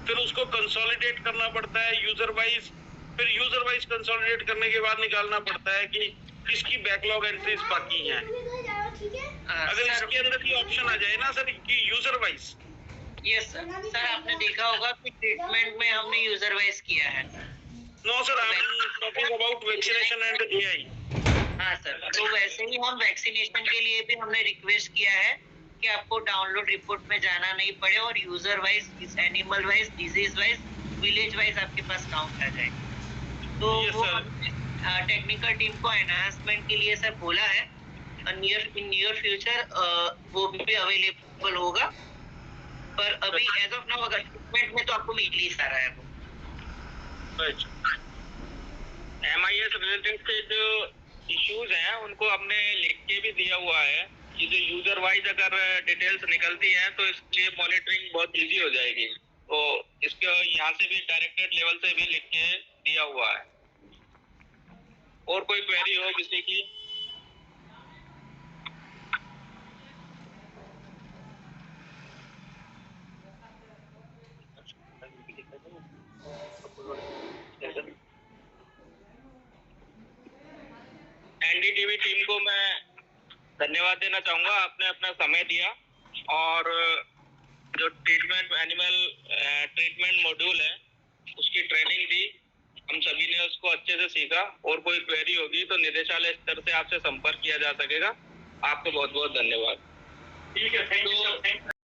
फिर उसको कंसोलिडेट करना पड़ता है यूजर वाइज, फिर यूजर वाइज कंसोलिडेट करने के बाद निकालना पड़ता है कि किसकी बैकलॉग एंट्रीज बाकी हैं। अगर इसके अंदर ये ऑप्शन आ जाए ना सर कि यूजर वाइज। यस सर, आपने देखा होगा कि ट्रीटमेंट में हमने यूजर वाइज किया है। No sir, I am talking about vaccination and AI. हाँ सर, तो वैसे ही हम वैक्सीनेशन के लिए भी हमने रिक्वेस्ट किया है कि आपको डाउनलोड रिपोर्ट में जाना नहीं पड़े और user wise, animal wise, disease wise, village wise आपके पास काउंट आ जाए। तो वो टेक्निकल टीम को एनहांसमेंट के लिए सर बोला है, नियर फ्यूचर वो भी अवेलेबल होगा, पर अभी एज ऑफ नाउ अगर ट्रीटमेंट में तो आपको मिल ही सारा है वो। एमआईएस रिलेटेड से जो इश्यूज हैं उनको हमने लिख के भी दिया हुआ है कि जो यूजर वाइज अगर डिटेल्स निकलती हैं तो इसलिए मॉनिटरिंग बहुत इजी हो जाएगी। तो इसके यहाँ से भी डायरेक्टेड लेवल से भी लिख के दिया हुआ है। और कोई क्वेरी हो किसी की? एनडीटीवी टीम को मैं धन्यवाद देना चाहूंगा, आपने अपना समय दिया और जो ट्रीटमेंट एनिमल ट्रीटमेंट मॉड्यूल है उसकी ट्रेनिंग दी, हम सभी ने उसको अच्छे से सीखा। और कोई क्वेरी होगी तो निदेशालय स्तर से आपसे संपर्क किया जा सकेगा। आपको बहुत बहुत धन्यवाद। ठीक है, थैंक यू।